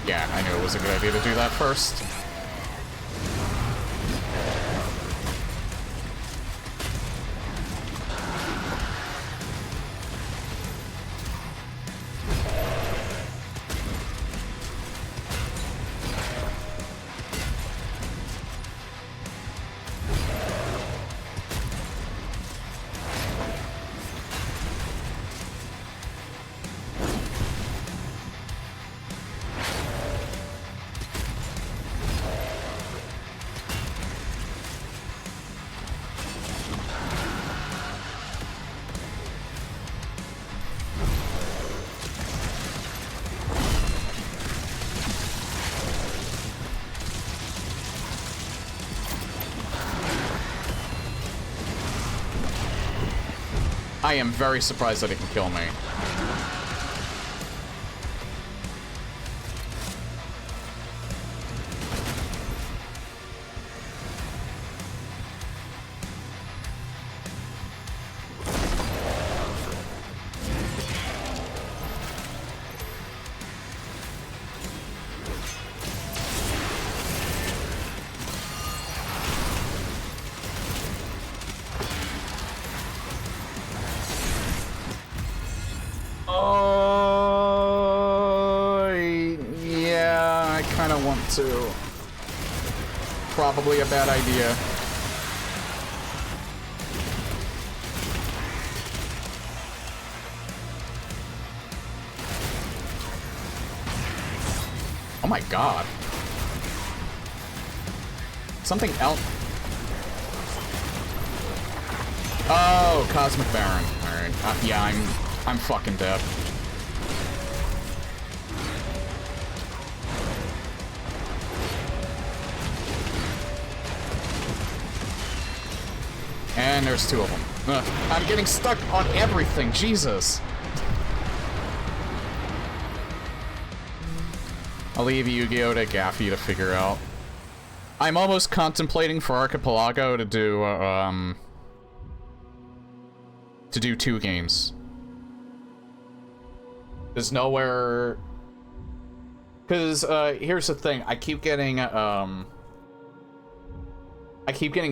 Yeah, I knew it was a good idea to do that first. I am very surprised that it can kill me. Yeah, I kind of want to. Probably a bad idea. Oh my god. Something else. Oh, Cosmic Baron. Alright. Yeah, I'm fucking dead. And there's two of them. Ugh. I'm getting stuck on everything. Jesus. I'll leave Yu-Gi-Oh! To Gaffy to figure out. I'm almost contemplating for Archipelago to do 2 games. There's nowhere... Because, here's the thing. I keep getting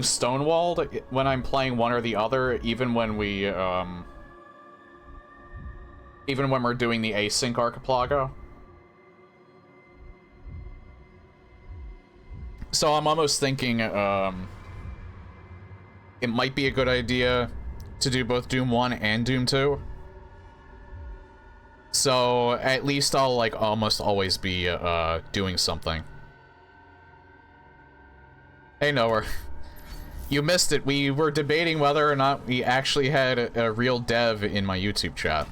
stonewalled when I'm playing one or the other, even when we're doing the async Archipelago. So I'm almost thinking, it might be a good idea to do both Doom 1 and Doom 2. So at least I'll, like, almost always be, doing something. Hey, Noah. You missed it. We were debating whether or not we actually had a real dev in my YouTube chat.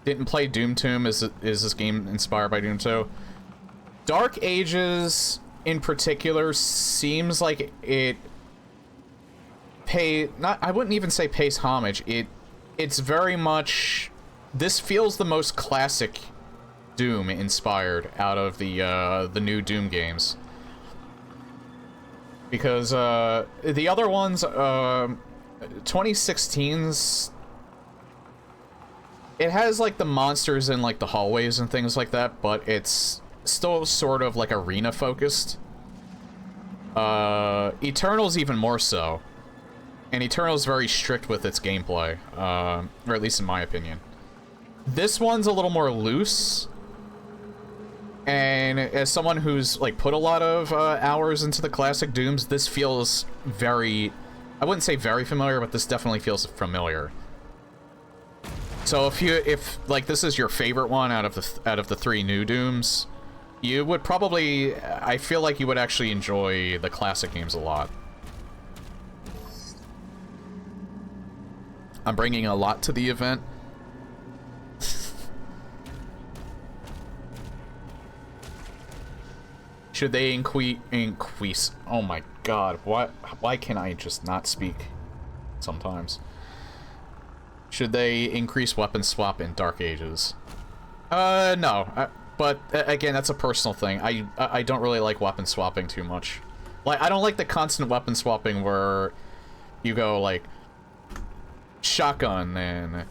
Didn't play Doom 2. Is this game inspired by Doom 2? Dark Ages, in particular, seems like it I wouldn't even say pays homage. It's very much... This feels the most classic Doom inspired out of the new Doom games. Because, the other ones, 2016's... It has, like, the monsters in, like, the hallways and things like that, but it's still sort of, like, arena-focused. Eternal's even more so. And Eternal's very strict with its gameplay, or at least in my opinion. This one's a little more loose. And as someone who's, like, put a lot of hours into the classic Dooms, this feels very... I wouldn't say very familiar, but this definitely feels familiar. So if like this is your favorite one out of the 3 new Dooms, you would probably, I feel like you would actually enjoy the classic games a lot. I'm bringing a lot to the event. Should they increase? Oh my god, why can I just not speak sometimes? Should they increase weapon swap in Dark Ages? No. But again, that's a personal thing. I don't really like weapon swapping too much. Like, I don't like the constant weapon swapping where you go like shotgun, and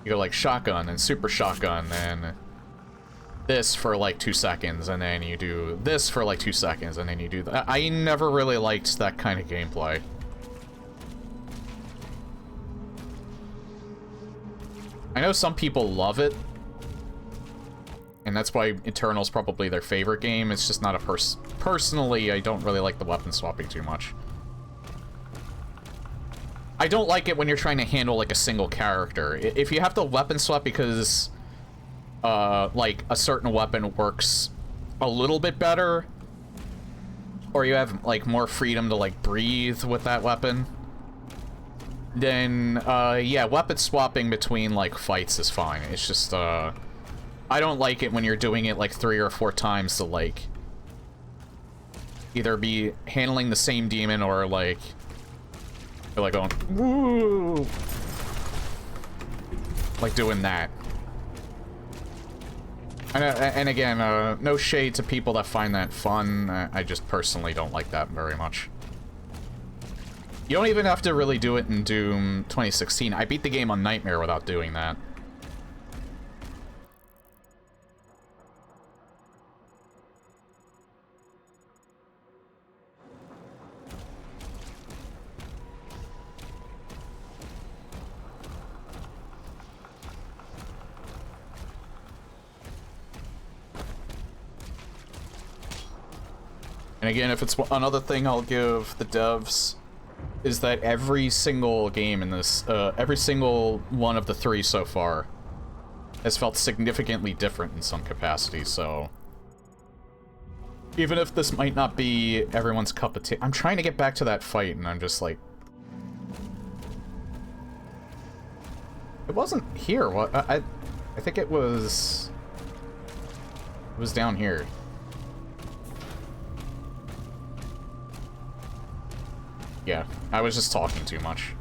you go like shotgun and super shotgun, and this for like 2 seconds, and then you do this for like 2 seconds, and then you do that. I never really liked that kind of gameplay. I know some people love it, and that's why Eternal's probably their favorite game. It's just not a personally, I don't really like the weapon swapping too much. I don't like it when you're trying to handle like a single character. If you have to weapon swap because like a certain weapon works a little bit better, or you have like more freedom to like breathe with that weapon, then yeah, weapon swapping between like fights is fine. It's just I don't like it when you're doing it like 3 or 4 times to like either be handling the same demon or like you're like going woo, like doing that. And again, no shade to people that find that fun. I just personally don't like that very much. You don't even have to really do it in Doom 2016. I beat the game on Nightmare without doing that. And again, if it's another thing I'll give the devs, is that every single game in this, every single one of the 3 so far has felt significantly different in some capacity, so even if this might not be everyone's cup of tea. I'm trying to get back to that fight, and I'm just like... It wasn't here. What? I think it was... It was down here. Yeah, I was just talking too much.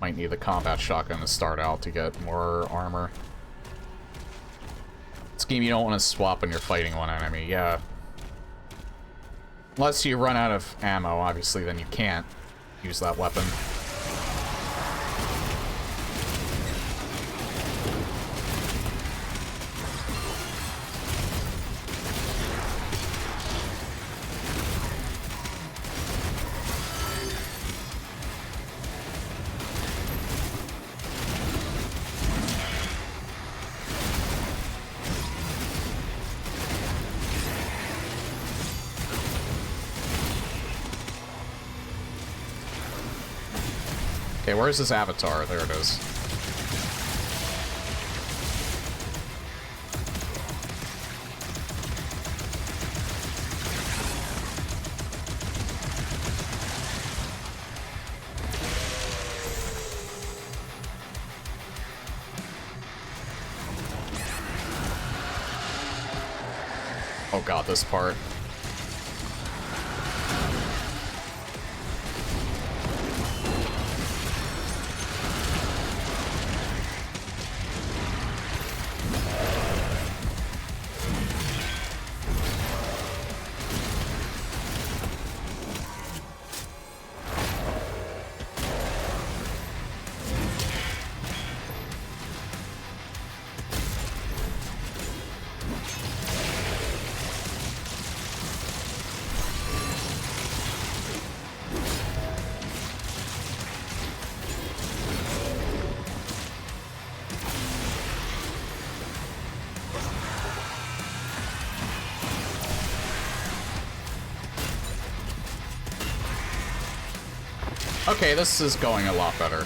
Might need the combat shotgun to start out to get more armor. This game you don't want to swap when you're fighting one enemy, yeah. Unless you run out of ammo, obviously, then you can't use that weapon. Okay, where's his avatar? There it is. Oh god, this part. Okay, this is going a lot better.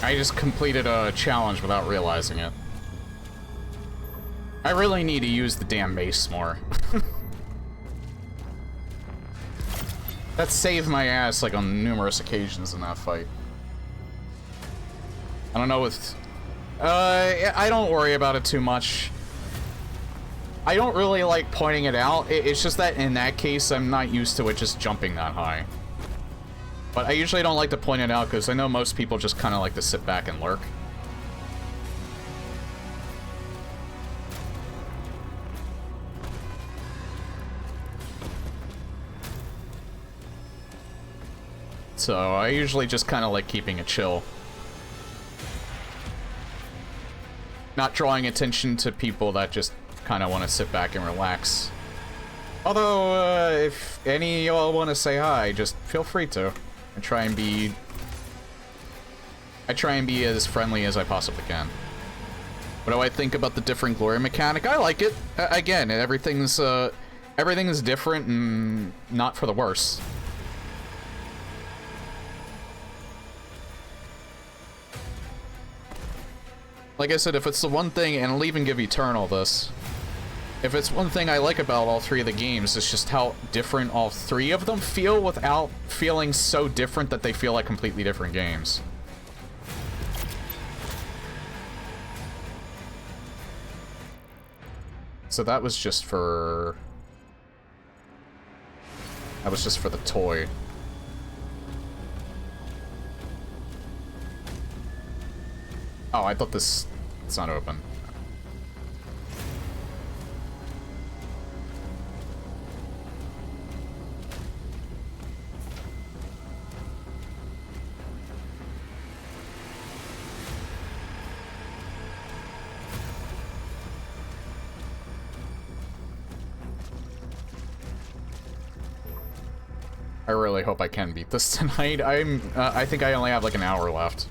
I just completed a challenge without realizing it. I really need to use the damn mace more. That saved my ass, like, on numerous occasions in that fight. I don't know if... I don't worry about it too much. I don't really like pointing it out. It's just that in that case, I'm not used to it just jumping that high. But I usually don't like to point it out because I know most people just kind of like to sit back and lurk. So I usually just kind of like keeping it chill. Not drawing attention to people that just kind of want to sit back and relax. Although, if any of y'all want to say hi, just feel free to. I try and be as friendly as I possibly can. What do I think about the different glory mechanic? I like it. Again, everything's different and not for the worse. Like I said, if it's the one thing, and I'll even give Eternal this, if it's one thing I like about all three of the games, it's just how different all three of them feel without feeling so different that they feel like completely different games. So that was just for... that was just for the toy. Oh, I thought this... it's not open. I really hope I can beat this tonight. I think I only have like an hour left.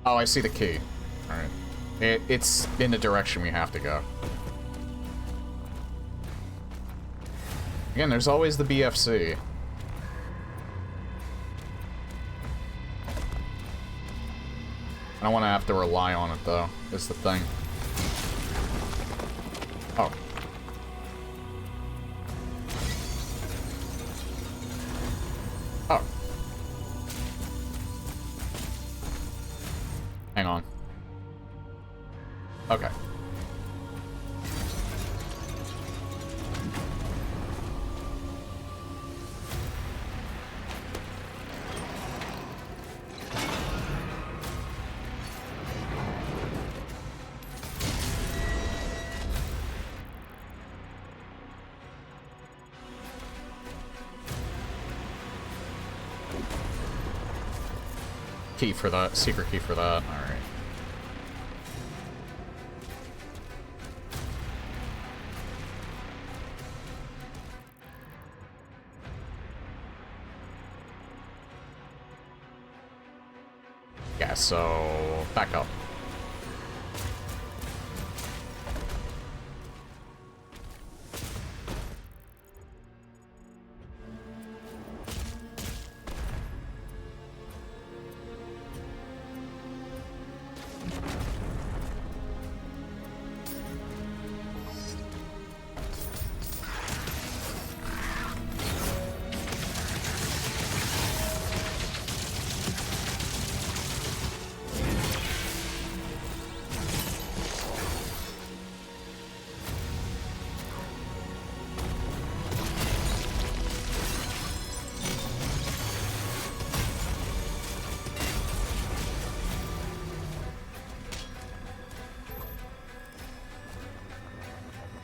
Oh, I see the key. Alright. It's in the direction we have to go. Again, there's always the BFC. I don't want to have to rely on it, though, is the thing. Oh. Oh. Hang on. Okay. Key for that, secret key for that, alright. Yeah, so back up.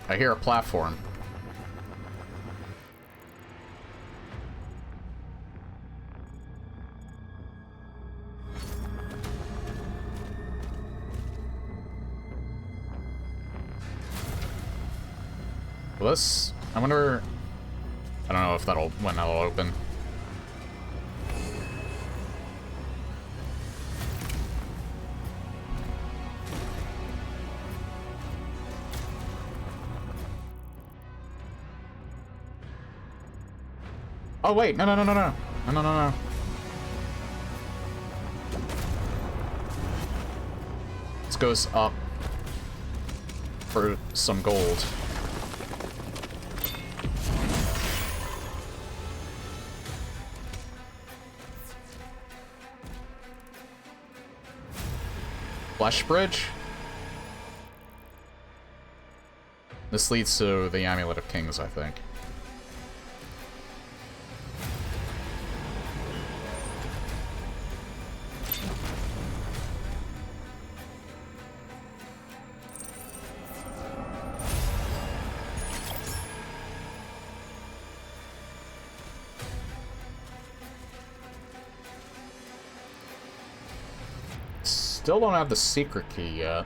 I hear a platform. Well, this... I wonder... I don't know if when that'll open. Oh, wait. No, no, no, no, no. No, no, no, no. This goes up for some gold. Flesh Bridge? This leads to the Amulet of Kings, I think. Still don't have the secret key yet.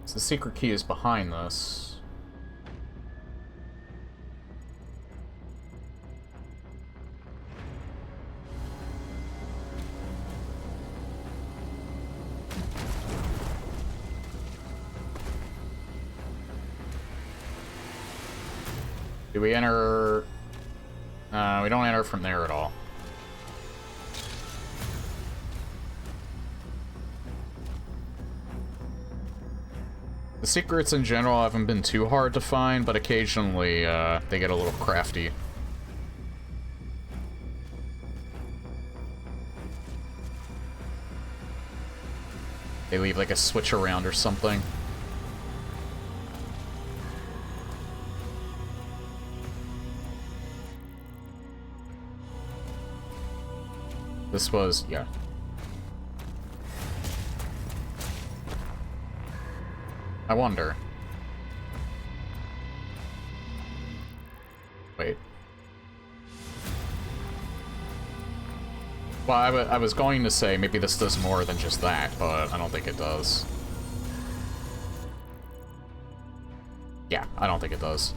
So the secret key is behind this. Do we enter... we don't enter from there at all. The secrets in general haven't been too hard to find, but occasionally they get a little crafty. They leave like a switch around or something. This was, yeah. I wonder. Wait. Well, I was going to say maybe this does more than just that, but I don't think it does. Yeah, I don't think it does.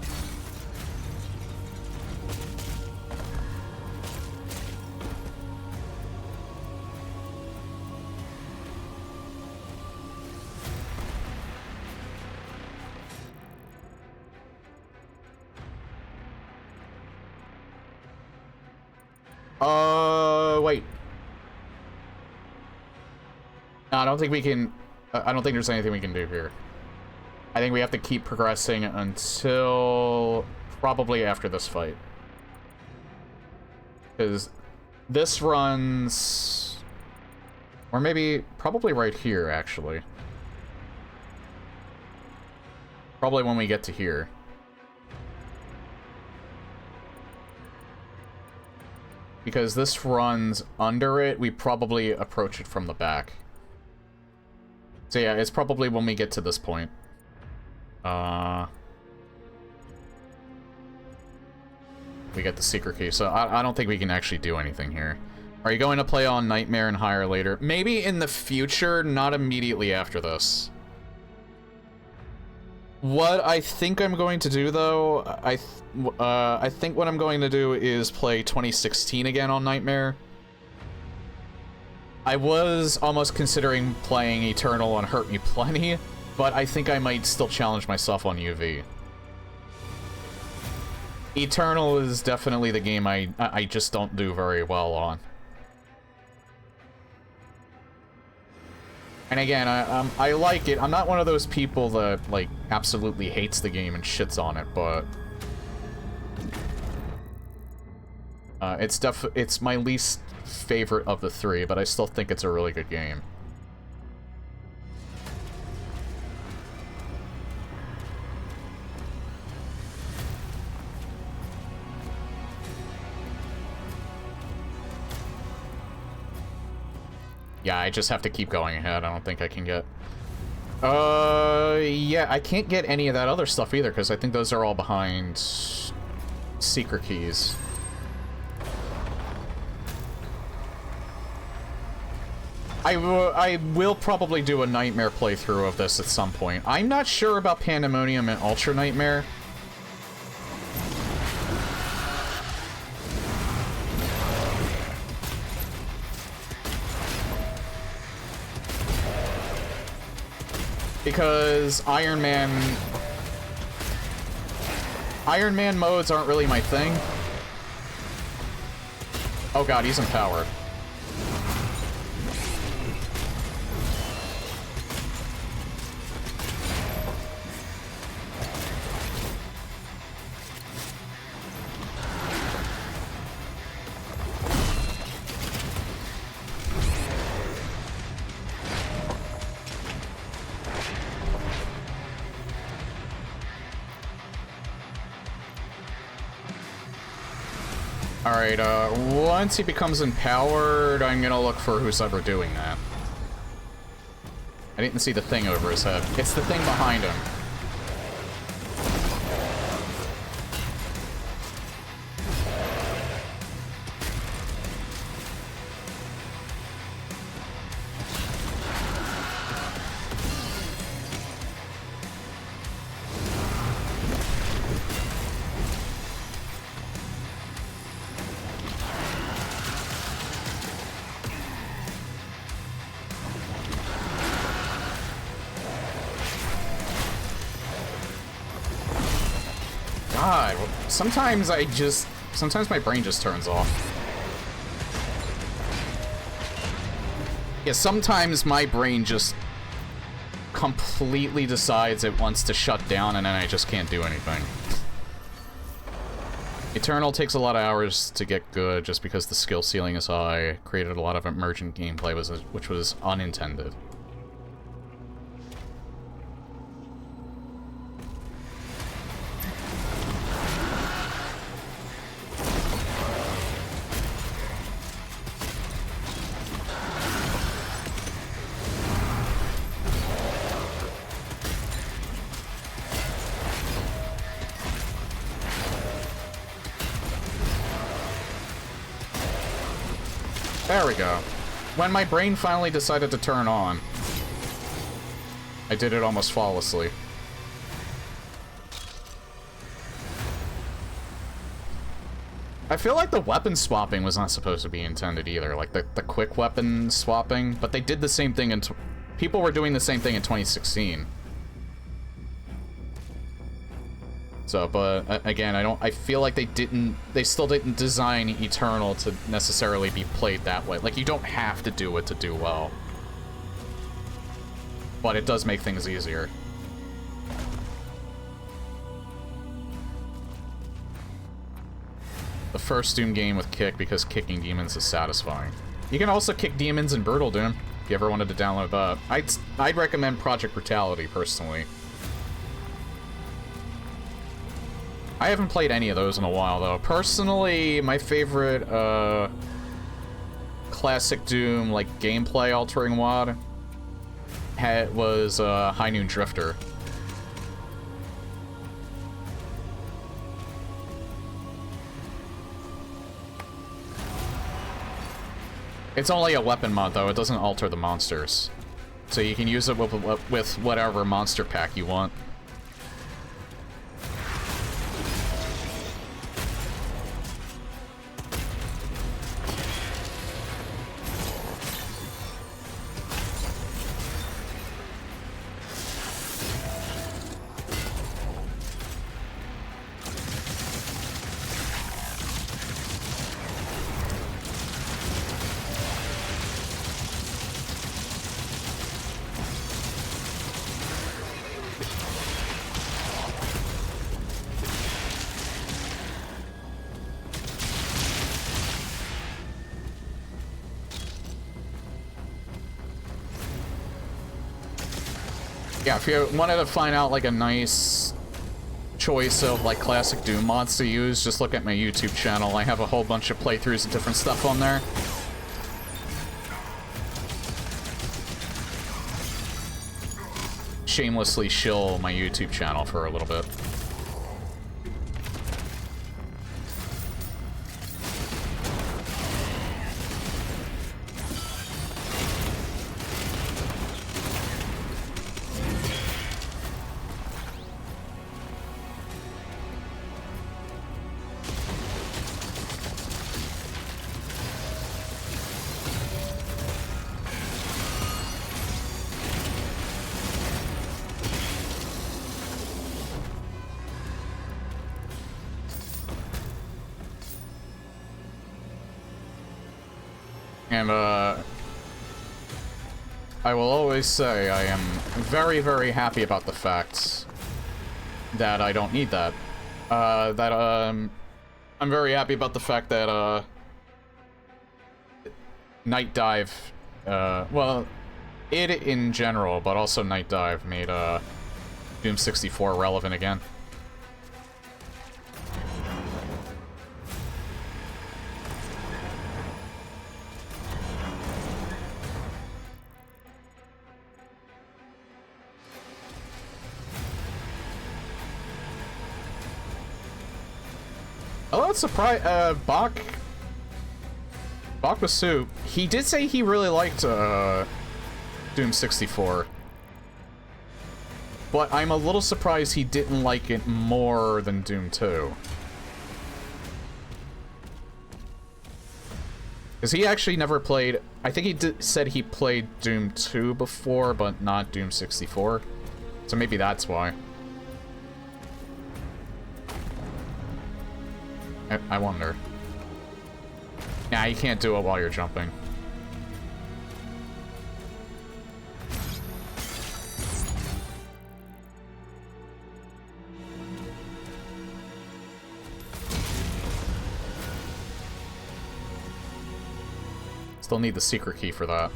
Wait. No, I don't think we can... I don't think there's anything we can do here. I think we have to keep progressing until... probably after this fight. Because this runs... or maybe... probably right here, actually. Probably when we get to here. Because this runs under it, we probably approach it from the back. So yeah, it's probably when we get to this point. We get the secret key, so I don't think we can actually do anything here. Are you going to play on Nightmare and higher later? Maybe in the future, not immediately after this. What I think I'm going to do, though, I think what I'm going to do is play 2016 again on Nightmare. I was almost considering playing Eternal on Hurt Me Plenty, but I think I might still challenge myself on UV. Eternal is definitely the game I just don't do very well on. And again, I like it. I'm not one of those people that, like, absolutely hates the game and shits on it, but... it's my least favorite of the three, but I still think it's a really good game. Yeah, I just have to keep going ahead. I don't think I can get... yeah, I can't get any of that other stuff either, because I think those are all behind secret keys. I will probably do a Nightmare playthrough of this at some point. I'm not sure about Pandemonium and Ultra Nightmare. Because Iron Man modes aren't really my thing. Oh god, he's empowered. Alright, once he becomes empowered, I'm gonna look for who's ever doing that. I didn't see the thing over his head. It's the thing behind him. God, sometimes my brain just turns off. Yeah, sometimes my brain just completely decides it wants to shut down and then I just can't do anything. Eternal takes a lot of hours to get good just because the skill ceiling is high, created a lot of emergent gameplay which was unintended. There we go. When my brain finally decided to turn on, I did it almost flawlessly. I feel like the weapon swapping was not supposed to be intended either, like the quick weapon swapping, but they did the same thing in... People were doing the same thing in 2016. So, but again, I feel like they still didn't design Eternal to necessarily be played that way. Like, you don't have to do it to do well. But it does make things easier. The first Doom game with kick because kicking demons is satisfying. You can also kick demons in Brutal Doom, if you ever wanted to download that. I'd recommend Project Brutality, personally. I haven't played any of those in a while, though. Personally, my favorite, classic Doom, like, gameplay-altering WoD was, High Noon Drifter. It's only a weapon mod, though. It doesn't alter the monsters. So you can use it with whatever monster pack you want. Yeah, if you wanted to find out, like, a nice choice of, like, classic Doom mods to use, just look at my YouTube channel. I have a whole bunch of playthroughs of different stuff on there. Shamelessly shill my YouTube channel for a little bit. And, I will always say I am very, very happy about the fact that I don't need that. I'm very happy about the fact that, Night Dive, well, it in general, but also Night Dive made, Doom 64 relevant again. Oh, that's surprise. Bach Basu, he did say he really liked Doom 64. But I'm a little surprised he didn't like it more than Doom 2. Because he actually never played... I think he said he played Doom 2 before, but not Doom 64. So maybe that's why. I wonder. Nah, you can't do it while you're jumping. Still need the secret key for that.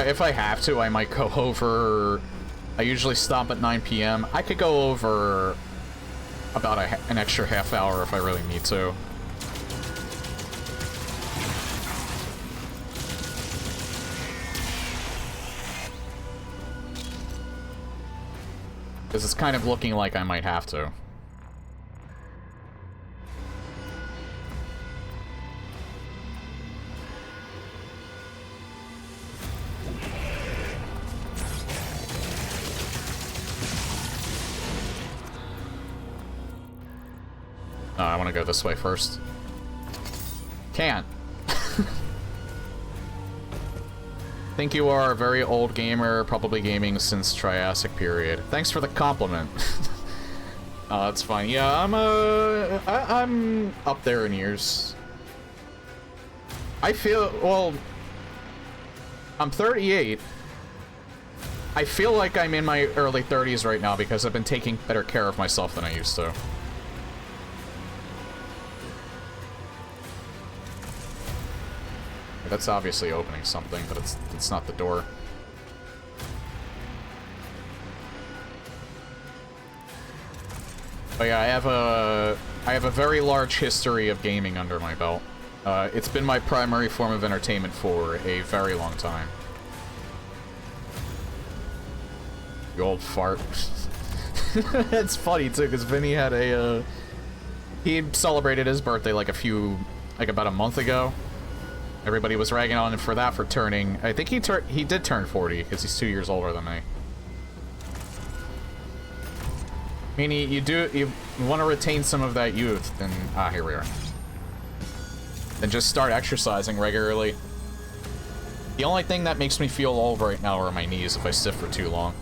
If I have to, I might go over... I usually stop at 9 PM. I could go over about an extra half hour if I really need to. Because it's kind of looking like I might have to. I want to go this way first. Can't. Think you are a very old gamer, probably gaming since Triassic period. Thanks for the compliment. That's fine. Yeah, I'm up there in years. I feel, well, I'm 38. I feel like I'm in my early 30s right now because I've been taking better care of myself than I used to. That's obviously opening something, but it's not the door. But yeah, I have a very large history of gaming under my belt. It's been my primary form of entertainment for a very long time. You old fart. It's funny too, because Vinny had he celebrated his birthday like about a month ago. Everybody was ragging on him for that, for turning... I think he did turn 40, because he's 2 years older than me. I mean, you want to retain some of that youth, then... Ah, here we are. Then just start exercising regularly. The only thing that makes me feel old right now are my knees if I sit for too long.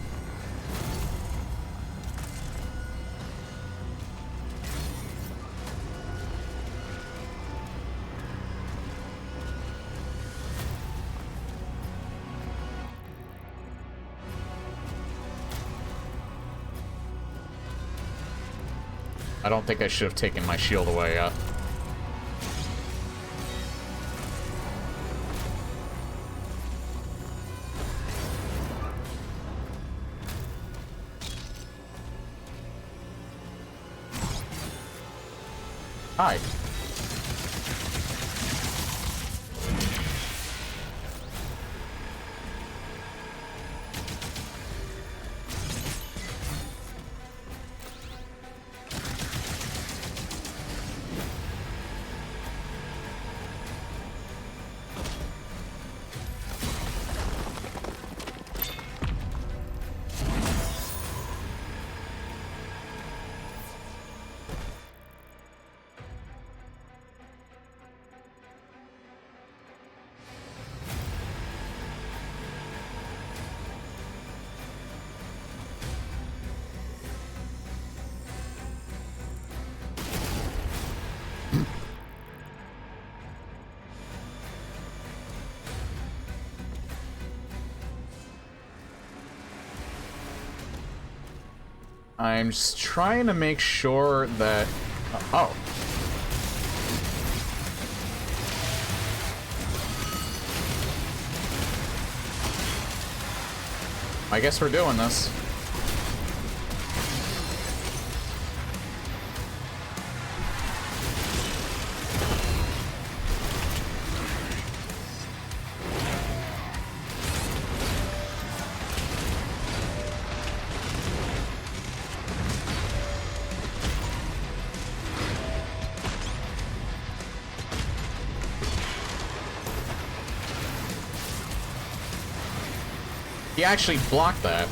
I don't think I should have taken my shield away yet. Hi. I'm just trying to make sure that... Oh. I guess we're doing this. He actually blocked that.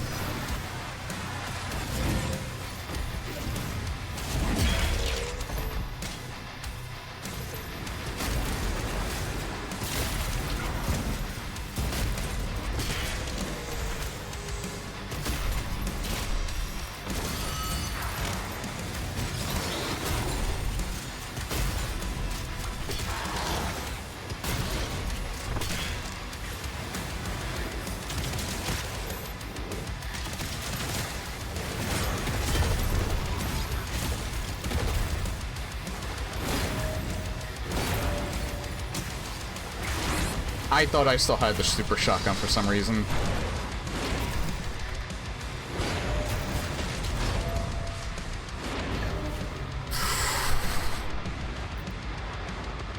I thought I still had the super shotgun for some reason.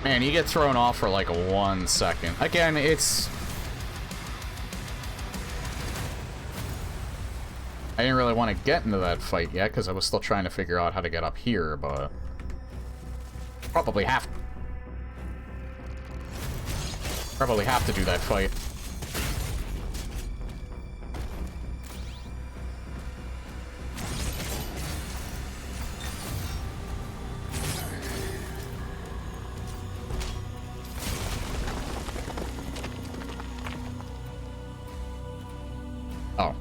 Man, you get thrown off for like 1 second. Again, it's... I didn't really want to get into that fight yet, because I was still trying to figure out how to get up here, but... Probably have to do that fight. Oh.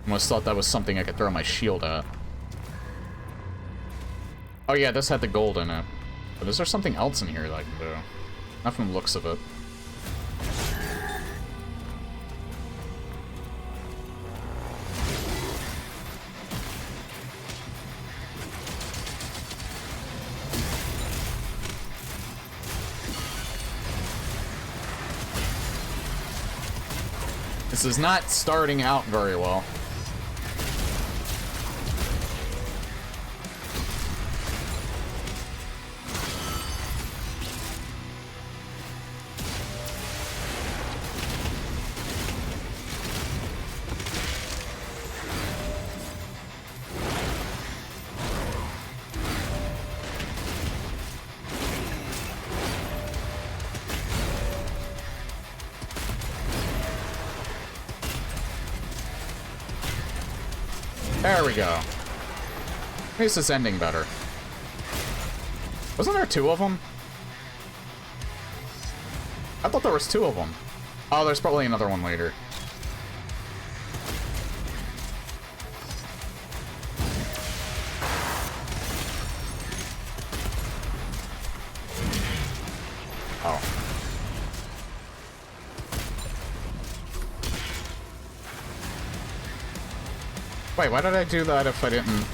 Almost thought that was something I could throw my shield at. Oh yeah, this had the gold in it. But is there something else in here that I can do? Not from the looks of it. This is not starting out very well. There we go. This is ending better. Wasn't there 2 of them? I thought there was 2 of them. Oh, there's probably another one later. Oh. Wait, why did I do that if I didn't...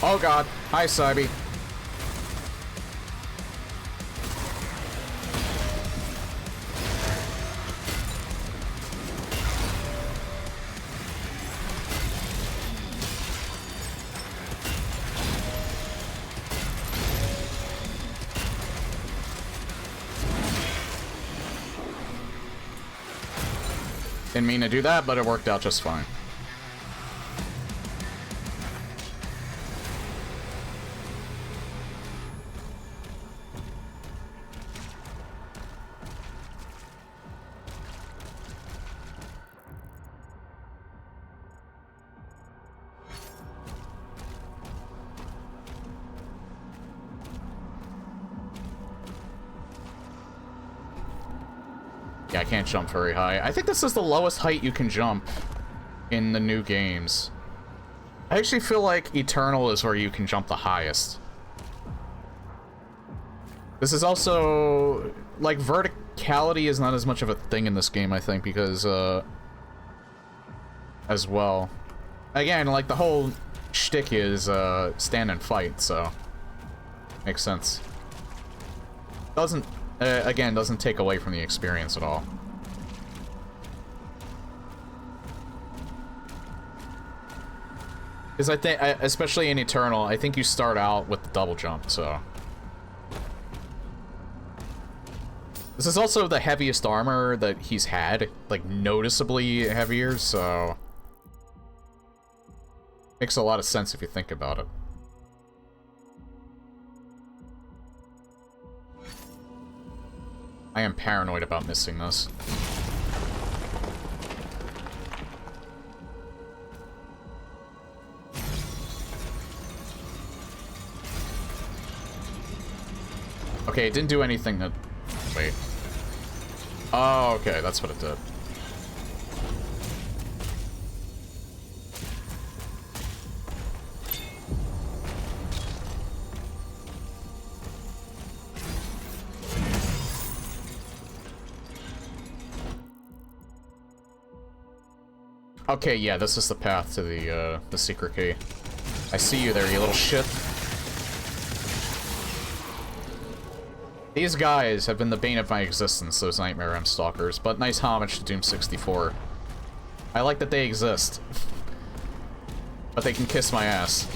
Oh god. Hi, Cybe. Didn't mean to do that, but it worked out just fine. Yeah, I can't jump very high. I think this is the lowest height you can jump in the new games. I actually feel like Eternal is where you can jump the highest. This is also, like, verticality is not as much of a thing in this game, I think, because, as well. Again, like, the whole shtick is, stand and fight, so makes sense. Doesn't, again, doesn't take away from the experience at all. Because I think, especially in Eternal, I think you start out with the double jump, so. This is also the heaviest armor that he's had, like, noticeably heavier, so. Makes a lot of sense if you think about it. I am paranoid about missing this. Okay, it didn't do anything that... Wait. Oh, okay, that's what it did. Okay, yeah, this is the path to the secret key. I see you there, you little shit. These guys have been the bane of my existence, those Nightmare M stalkers, but nice homage to Doom 64. I like that they exist. But they can kiss my ass.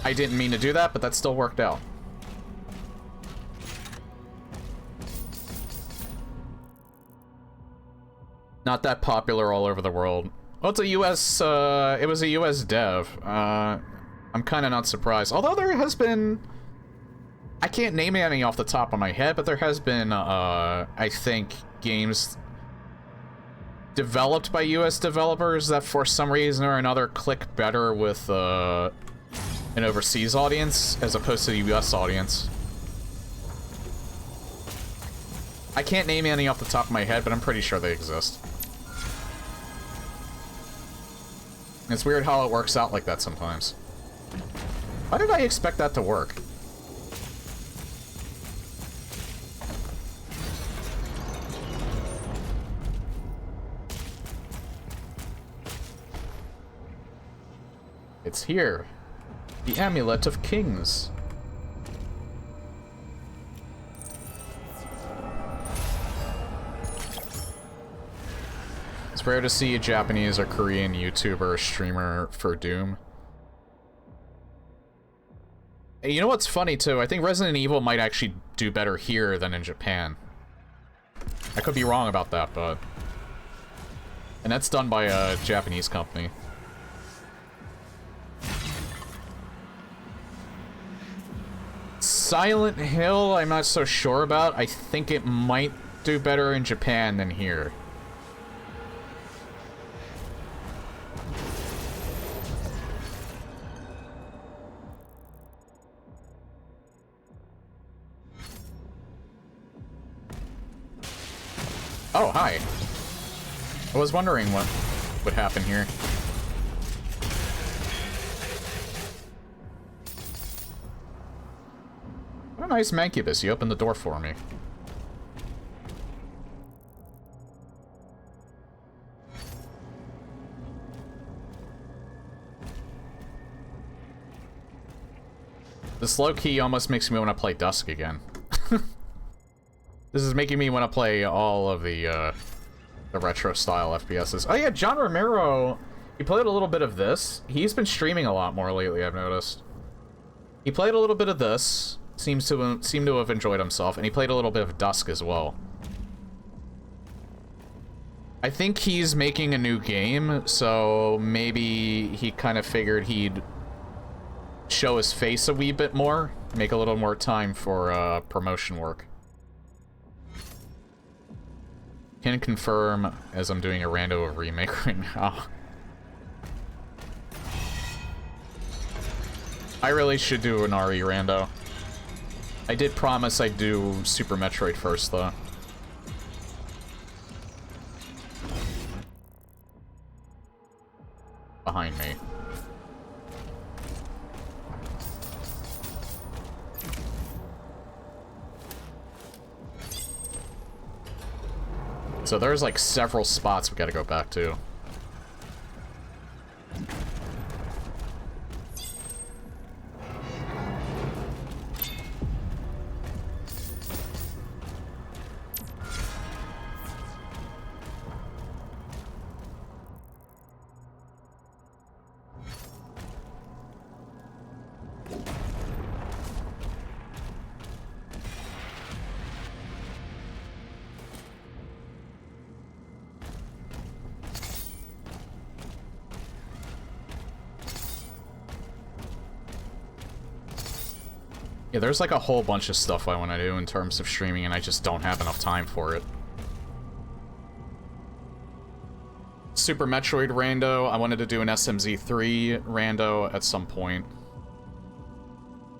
I didn't mean to do that, but that still worked out. Not that popular all over the world. Well, it's a US, it was a US dev. I'm kind of not surprised. Although there has been... I can't name any off the top of my head, but there has been, I think, games developed by US developers that for some reason or another click better with, an overseas audience as opposed to the US audience. I can't name any off the top of my head, but I'm pretty sure they exist. It's weird how it works out like that sometimes. Why did I expect that to work? It's here. The Amulet of Kings. It's rare to see a Japanese or Korean YouTuber or streamer for Doom. You know what's funny, too? I think Resident Evil might actually do better here than in Japan. I could be wrong about that, but... And that's done by a Japanese company. Silent Hill, I'm not so sure about. I think it might do better in Japan than here. Oh, hi. I was wondering what would happen here. What a nice Mancubus. You opened the door for me. This low-key almost makes me want to play Dusk again. This is making me want to play all of the retro-style FPSs. Oh yeah, John Romero, he played a little bit of this. He's been streaming a lot more lately, I've noticed. He played a little bit of this, seemed to have enjoyed himself, and he played a little bit of Dusk as well. I think he's making a new game, so maybe he kind of figured he'd show his face a wee bit more, make a little more time for promotion work. Can confirm as I'm doing a rando remake right now. I really should do an RE rando. I did promise I'd do Super Metroid first, though. behind me. So there's like several spots we gotta go back to. Yeah, there's like a whole bunch of stuff I want to do in terms of streaming, and I just don't have enough time for it. Super Metroid rando. I wanted to do an SMZ3 rando at some point.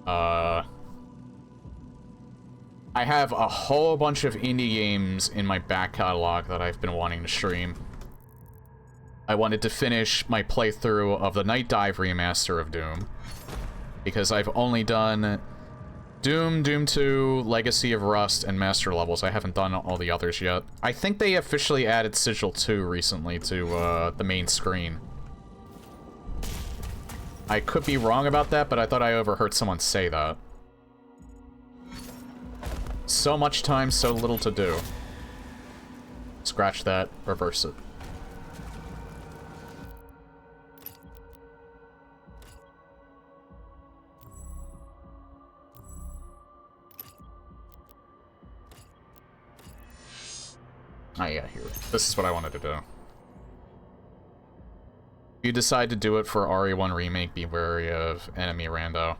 I have a whole bunch of indie games in my back catalog that I've been wanting to stream. I wanted to finish my playthrough of the Night Dive remaster of Doom, because I've only done Doom, Doom 2, Legacy of Rust, and Master Levels. I haven't done all the others yet. I think they officially added Sigil 2 recently to the main screen. I could be wrong about that, but I thought I overheard someone say that. So much time, so little to do. Scratch that, reverse it. Ah, yeah, here. This is what I wanted to do. If you decide to do it for RE1 Remake, be wary of enemy rando.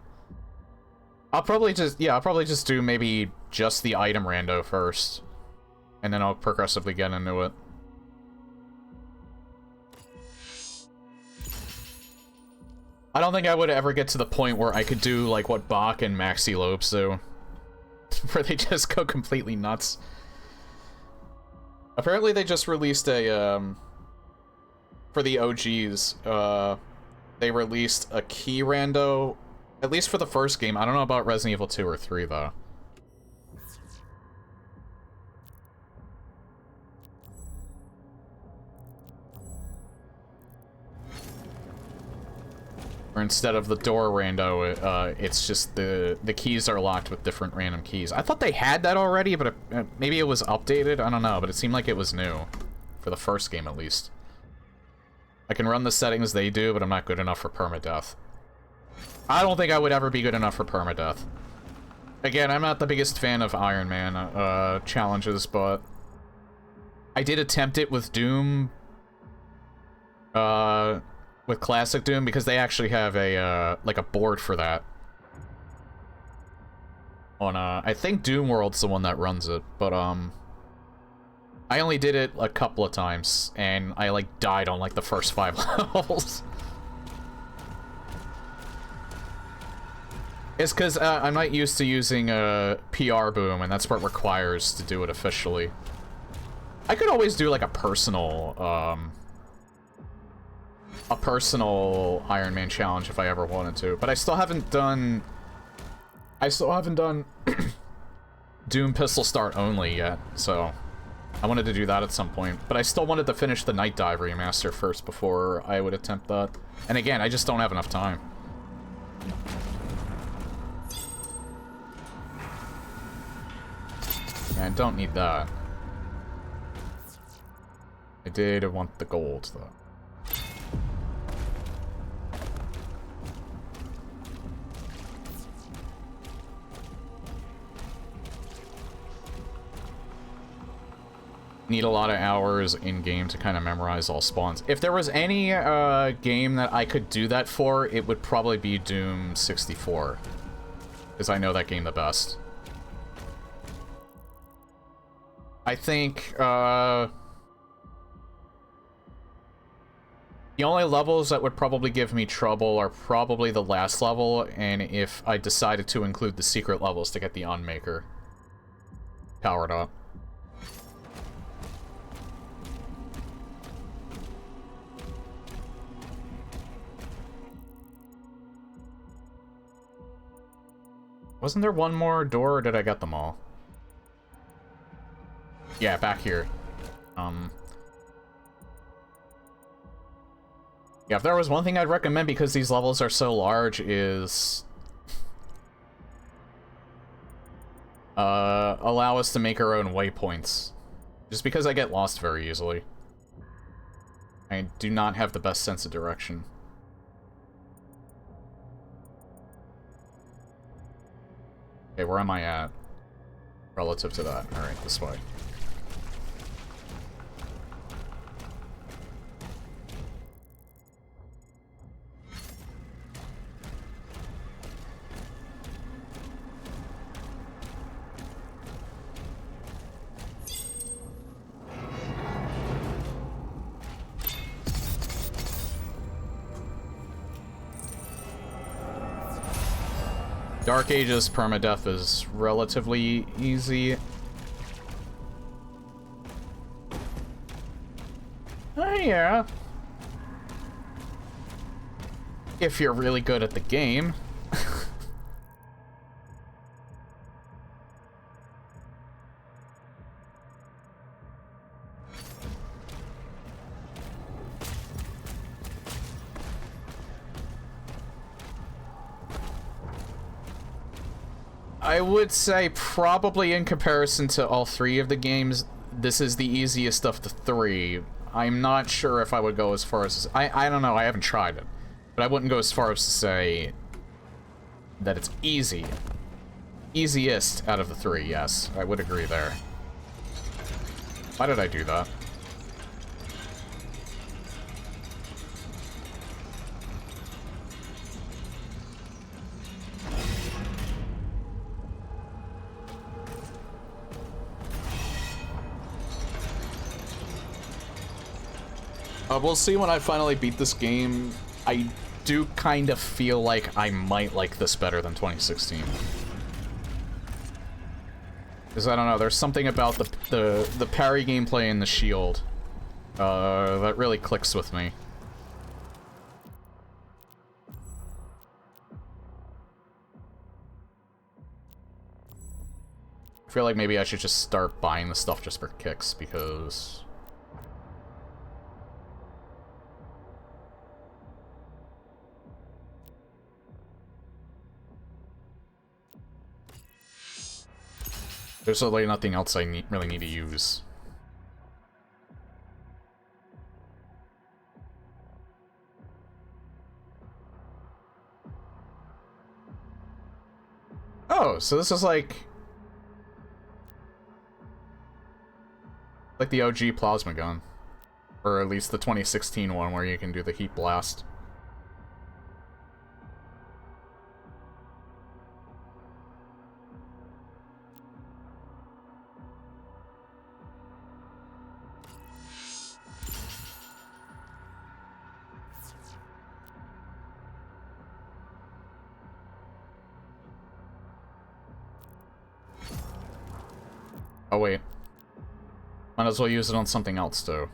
I'll probably just do maybe just the item rando first. And then I'll progressively get into it. I don't think I would ever get to the point where I could do like what Bach and Maxi Lopes do. Where they just go completely nuts. Apparently they just released a, for the OGs, they released a key rando, at least for the first game. I don't know about Resident Evil 2 or 3, though. Or instead of the door rando, it's just the keys are locked with different random keys. I thought they had that already, but maybe it was updated. I don't know, but it seemed like it was new. For the first game, at least. I can run the settings they do, but I'm not good enough for permadeath. I don't think I would ever be good enough for permadeath. Again, I'm not the biggest fan of Iron Man challenges, but I did attempt it with Doom. With Classic Doom, because they actually have a, like a board for that. On, I think Doom World's the one that runs it, but, I only did it a couple of times, and I, like, died on, like, the first 5 levels. It's because, I'm not used to using, PR Boom, and that's what it requires to do it officially. I could always do, like, a personal Iron Man challenge if I ever wanted to, but I still haven't done Doom Pistol Start only yet, so I wanted to do that at some point, but I still wanted to finish the Night Dive remaster first before I would attempt that. And again, I just don't have enough time. Yeah, I don't need that. I did want the gold, though. Need a lot of hours in-game to kind of memorize all spawns. If there was any game that I could do that for, it would probably be Doom 64. Because I know that game the best. I think, the only levels that would probably give me trouble are probably the last level, and if I decided to include the secret levels to get the Unmaker powered up. Wasn't there one more door, or did I get them all? Yeah, back here. Yeah, if there was one thing I'd recommend, because these levels are so large, is... allow us to make our own waypoints. Just because I get lost very easily. I do not have the best sense of direction. Okay, where am I at? Relative to that. Alright, this way. Dark Ages permadeath is relatively easy. Oh yeah. If you're really good at the game. I would say probably in comparison to all three of the games, this is the easiest of the three. I'm not sure if I would go as far as... I don't know, I haven't tried it. But I wouldn't go as far as to say that it's easy. Easiest out of the three, yes. I would agree there. Why did I do that? We'll see when I finally beat this game. I do kind of feel like I might like this better than 2016. Because I don't know, there's something about the parry gameplay and the shield that really clicks with me. I feel like maybe I should just start buying the stuff just for kicks, because... there's really nothing else I really need to use. Oh, so this is like the OG plasma gun. Or at least the 2016 one where you can do the heat blast. Oh wait. Might as well use it on something else too.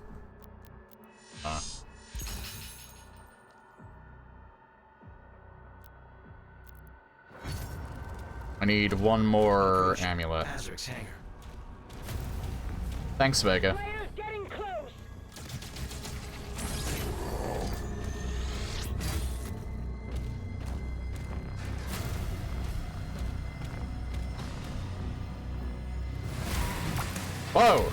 I need one more amulet. Azric's hangar. Thanks, Vega. Players getting close. Whoa!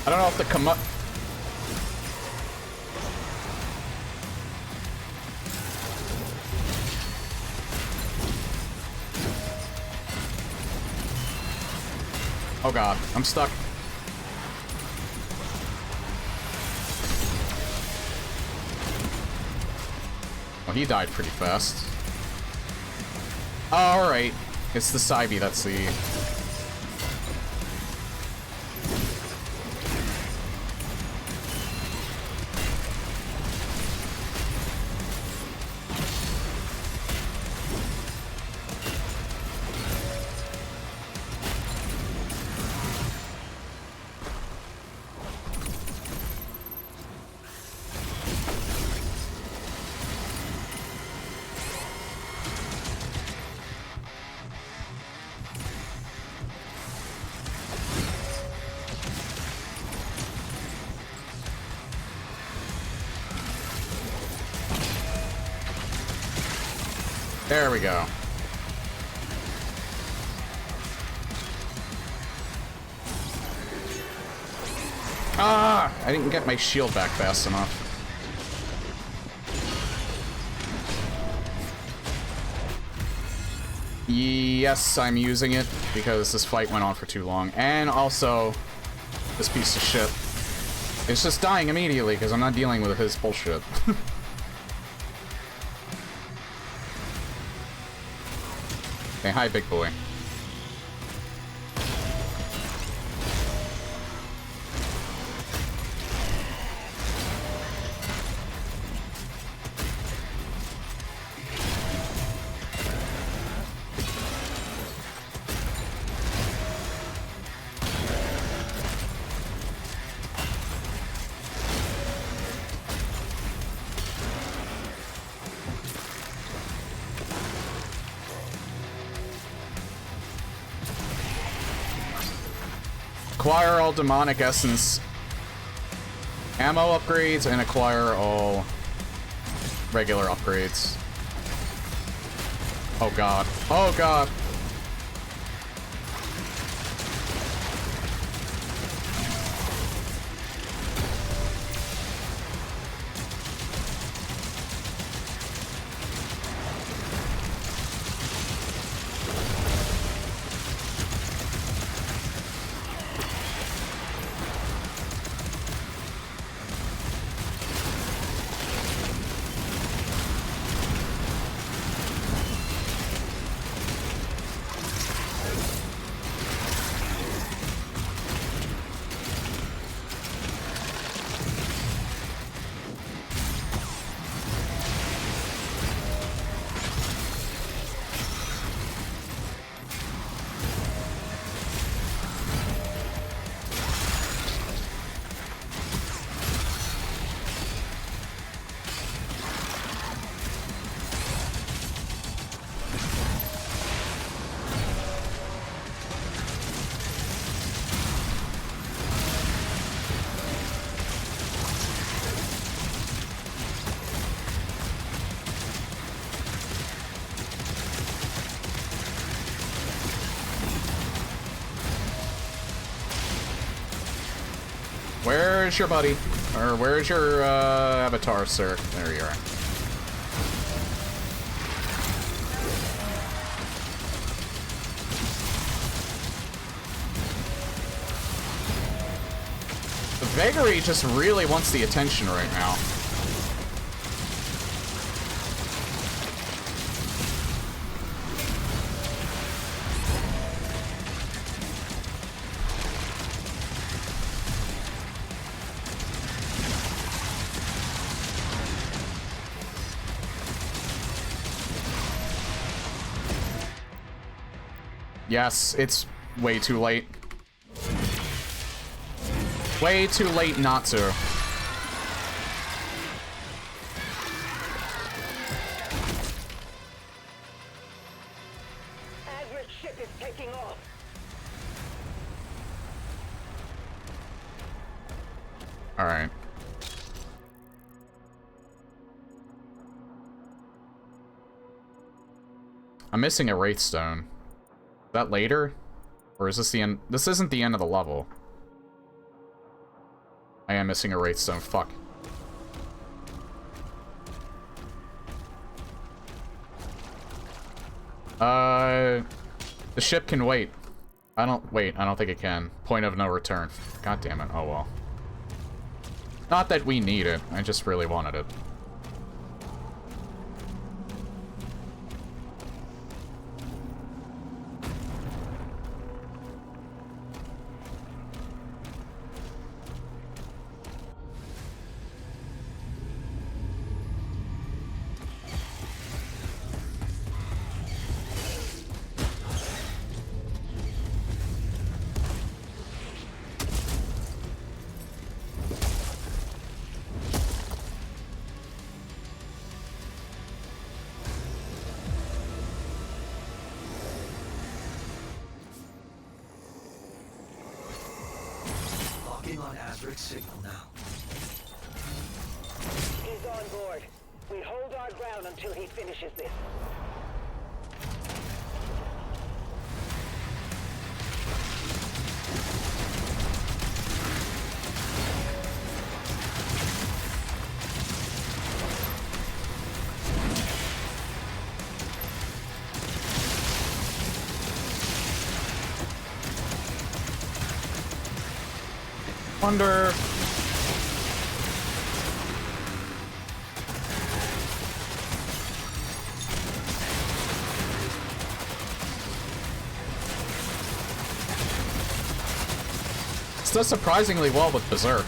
I don't know if the Oh god, I'm stuck. Well, he died pretty fast. Alright. It's the Cybe that's the... There we go. Ah! I didn't get my shield back fast enough. Yes, I'm using it because this fight went on for too long. And also, this piece of shit is just dying immediately because I'm not dealing with his bullshit. Hey, hi, big boy. Acquire all demonic essence ammo upgrades and acquire all regular upgrades. Oh god. Oh god. Where's your buddy? Or where's your avatar, sir? There you are. The Vagary just really wants the attention right now. Yes, it's way too late. Way too late not to. Admir's ship is taking off. All right. I'm missing a Wraith Stone. Is that later? Or is this the end? This isn't the end of the level. I am missing a Wraithstone. Fuck. The ship can wait. I don't think it can. Point of no return. God damn it. Oh well. Not that we need it. I just really wanted it. Locking on Azric's signal now. He's on board. We hold our ground until he finishes this. Wonder. This does surprisingly well with Berserk.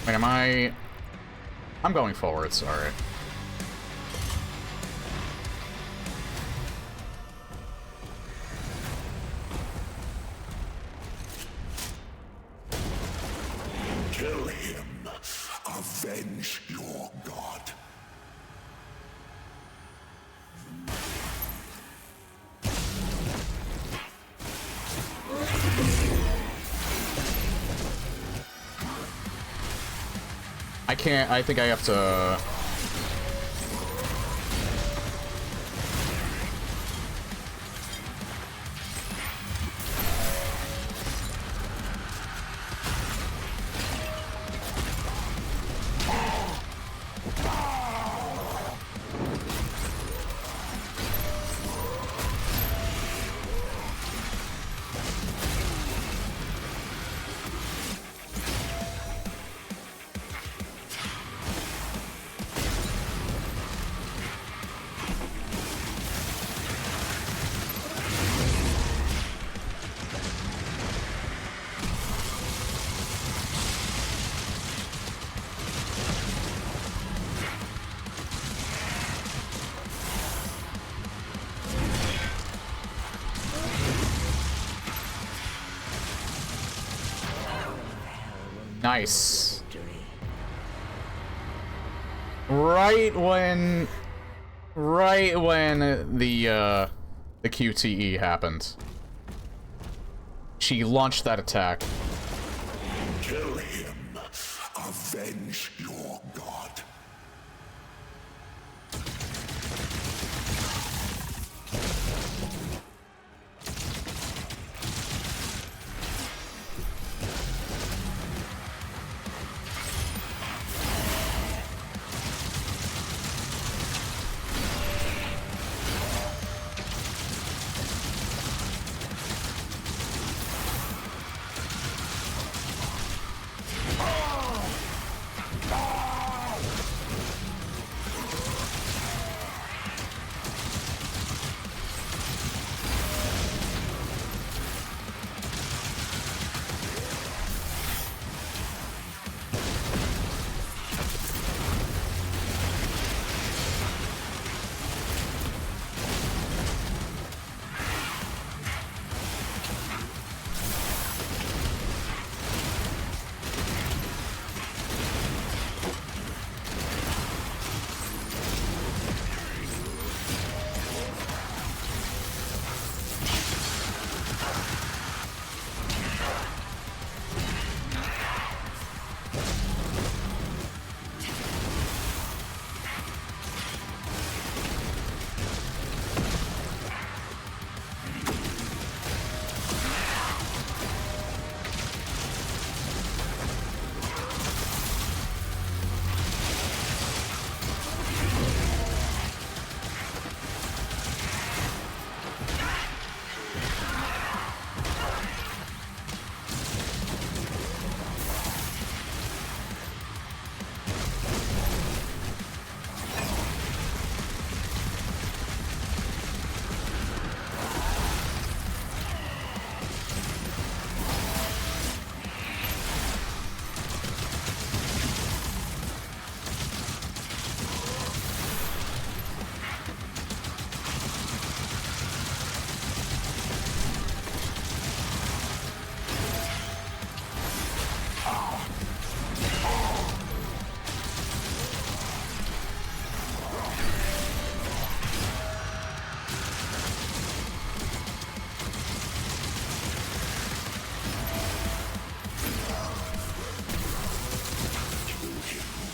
Wait, am I... I'm going forwards, alright. Kill him. Avenge your god. I can't... I think I have to... Nice. Right when the QTE happened, she launched that attack. Kill him. Avenge your god.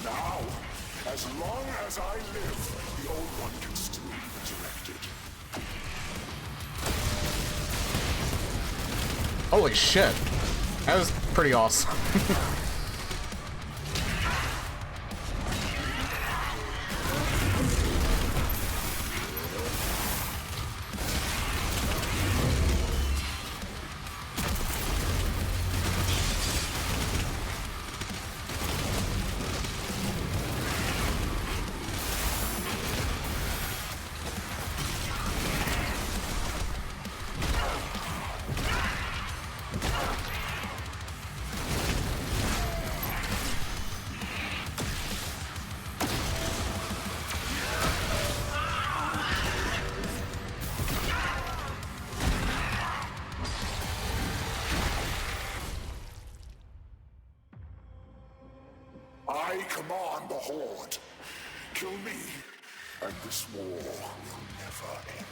Now, as long as I live, the Old One can still be resurrected. Holy shit. That was pretty awesome. I command the Horde. Kill me, and this war will never end.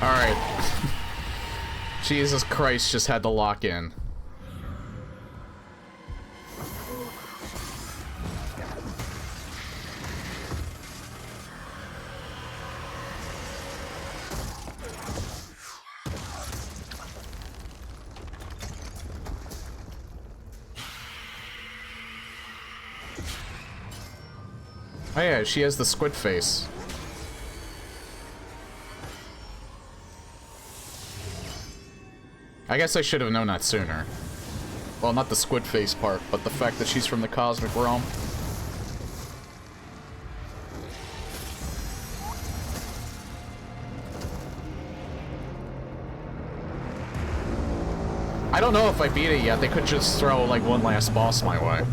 Alright. Jesus Christ, just had to lock in. Oh yeah, she has the squid face. I guess I should have known that sooner. Well, not the squid face part, but the fact that she's from the cosmic realm. I don't know if I beat it yet. They could just throw, like, one last boss my way.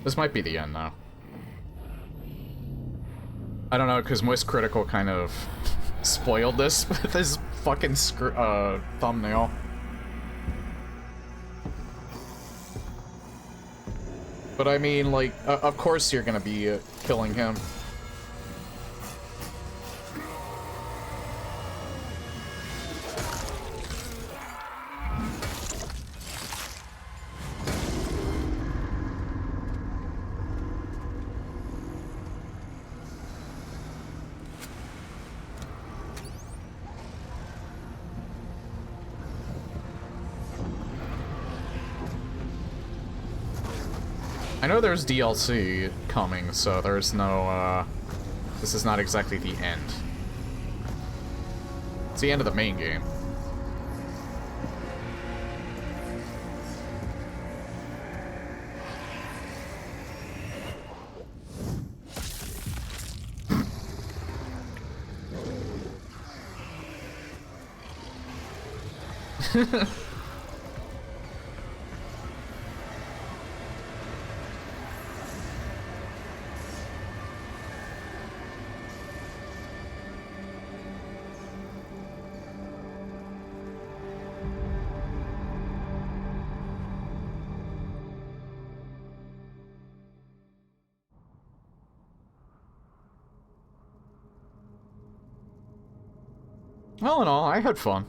This might be the end, though. I don't know, because Moist Critical kind of spoiled this with his fucking thumbnail. But I mean, like, of course you're gonna be killing him. I know there's DLC coming, so there's no, this is not exactly the end. It's the end of the main game. All in all, I had fun.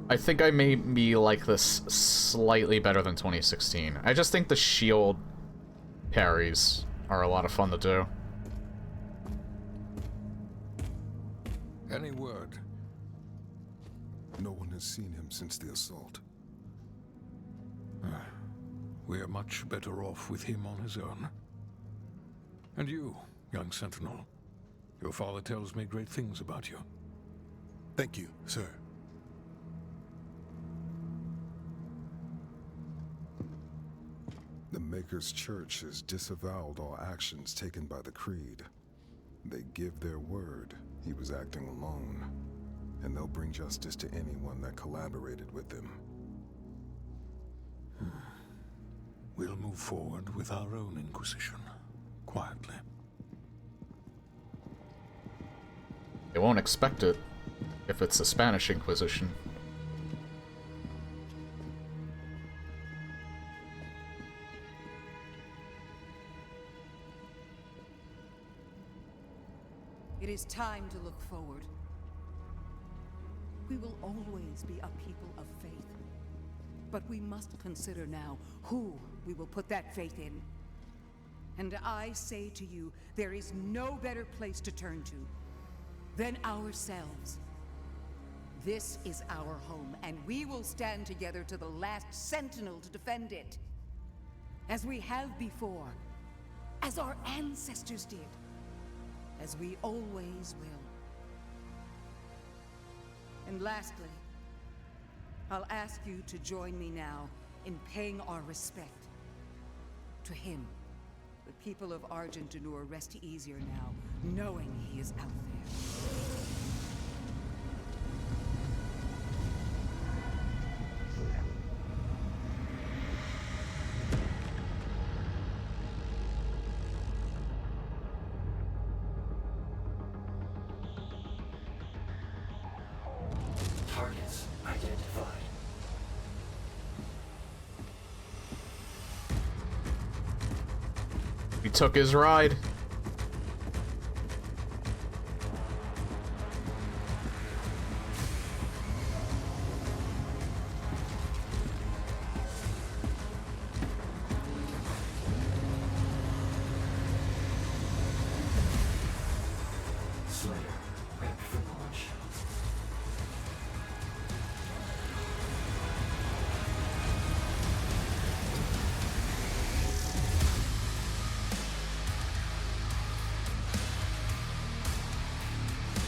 I think I may be like this slightly better than 2016. I just think the shield parries are a lot of fun to do. Any word? No one has seen him since the assault. We are much better off with him on his own. And you, young Sentinel. Your father tells me great things about you. Thank you, sir. The Maker's Church has disavowed all actions taken by the Creed. They give their word he was acting alone, and they'll bring justice to anyone that collaborated with them. We'll move forward with our own Inquisition, quietly. They won't expect it if it's the Spanish Inquisition. It is time to look forward. We will always be a people of faith. But we must consider now who we will put that faith in. And I say to you, there is no better place to turn to than ourselves. This is our home, and we will stand together to the last sentinel to defend it. As we have before, as our ancestors did, as we always will. And lastly, I'll ask you to join me now in paying our respect to him. The people of Argent D'Nur rest easier now, knowing he is out there. Targets identified. He took his ride. Slayer, prep for launch.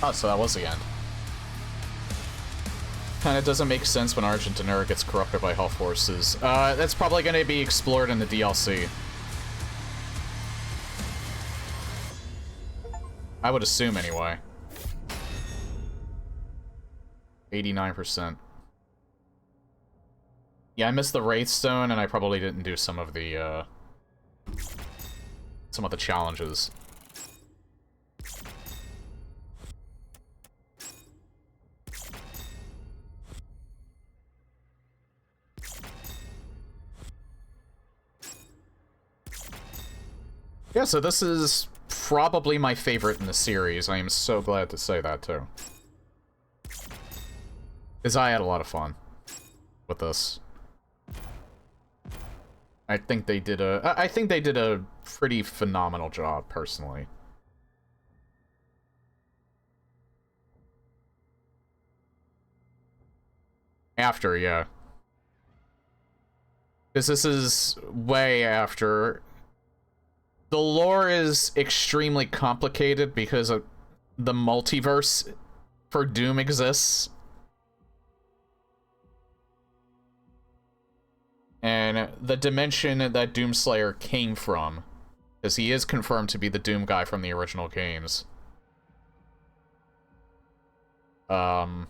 Oh, so that was the end. Kinda doesn't make sense when Argent D'Nur gets corrupted by Hell Forces. That's probably gonna be explored in the DLC. I would assume, anyway. 89%. Yeah, I missed the Wraithstone, and I probably didn't do some of the challenges. Yeah, so this is probably my favorite in the series. I am so glad to say that, too. Because I had a lot of fun with this. I think they did a pretty phenomenal job, personally. After, yeah. Because this is way after. The lore is extremely complicated because of the multiverse for Doom exists. And the dimension that Doomslayer came from, because he is confirmed to be the Doom guy from the original games. The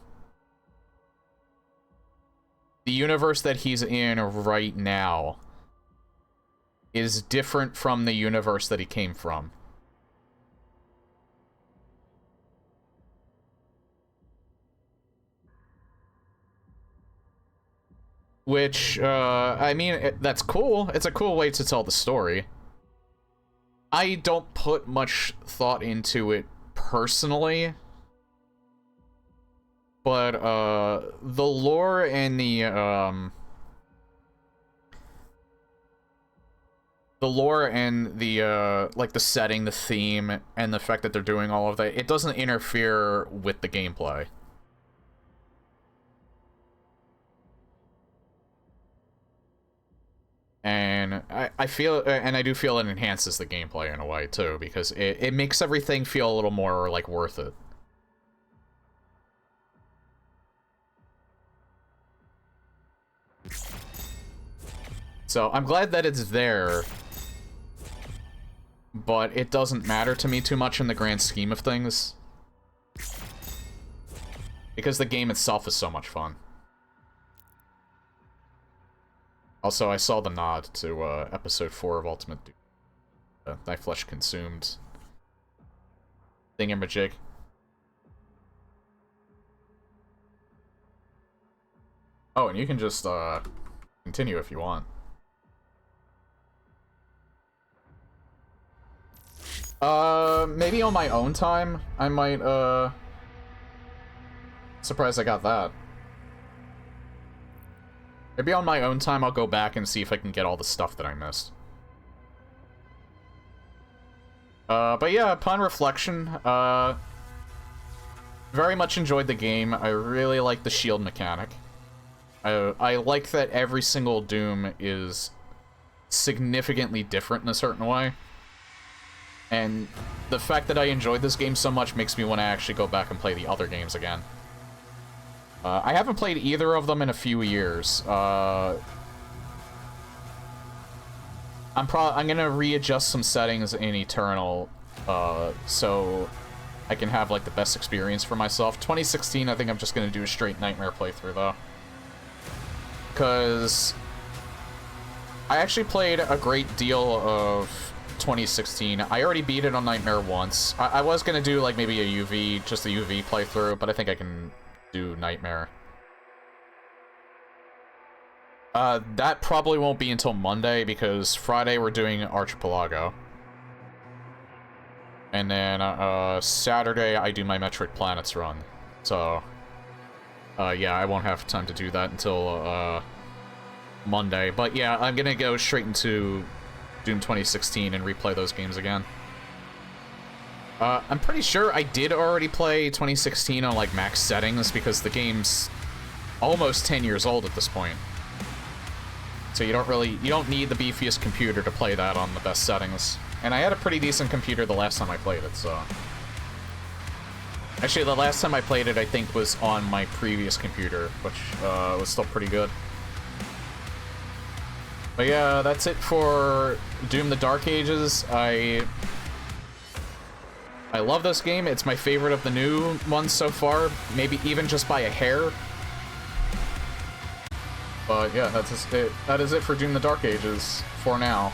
universe that he's in right now is different from the universe that he came from. Which, I mean, that's cool. It's a cool way to tell the story. I don't put much thought into it personally. But, the lore and the like, the setting, the theme, and the fact that they're doing all of that, it doesn't interfere with the gameplay. And I feel, and I do feel it enhances the gameplay in a way, too, because it makes everything feel a little more, like, worth it. So, I'm glad that it's there, but it doesn't matter to me too much in the grand scheme of things. Because the game itself is so much fun. Also, I saw the nod to episode 4 of Ultimate Doom. Thy flesh consumed. Thingamajig. Oh, and you can just continue if you want. Maybe on my own time, I might, surprised I got that. Maybe on my own time I'll go back and see if I can get all the stuff that I missed. But yeah, upon reflection, very much enjoyed the game. I really like the shield mechanic. I like that every single Doom is significantly different in a certain way. And the fact that I enjoyed this game so much makes me want to actually go back and play the other games again. I haven't played either of them in a few years. I'm gonna readjust some settings in Eternal, so I can have, like, the best experience for myself. 2016, I think I'm just gonna do a straight Nightmare playthrough, though. Because I actually played a great deal of 2016. I already beat it on Nightmare once. I was gonna do, like, maybe a UV, just a UV playthrough, but I think I can do Nightmare. That probably won't be until Monday, because Friday we're doing Archipelago. And then, Saturday I do my Metric Planets run. So, yeah, I won't have time to do that until, Monday. But yeah, I'm gonna go straight into Doom 2016 and replay those games again. I'm pretty sure I did already play 2016 on, like, max settings, because the game's almost 10 years old at this point. So you don't need the beefiest computer to play that on the best settings. And I had a pretty decent computer the last time I played it, so... Actually, the last time I played it, I think, was on my previous computer, which, was still pretty good. But yeah, that's it for Doom the Dark Ages. I love this game. It's my favorite of the new ones so far, maybe even just by a hair. But yeah, that is it for Doom the Dark Ages for now.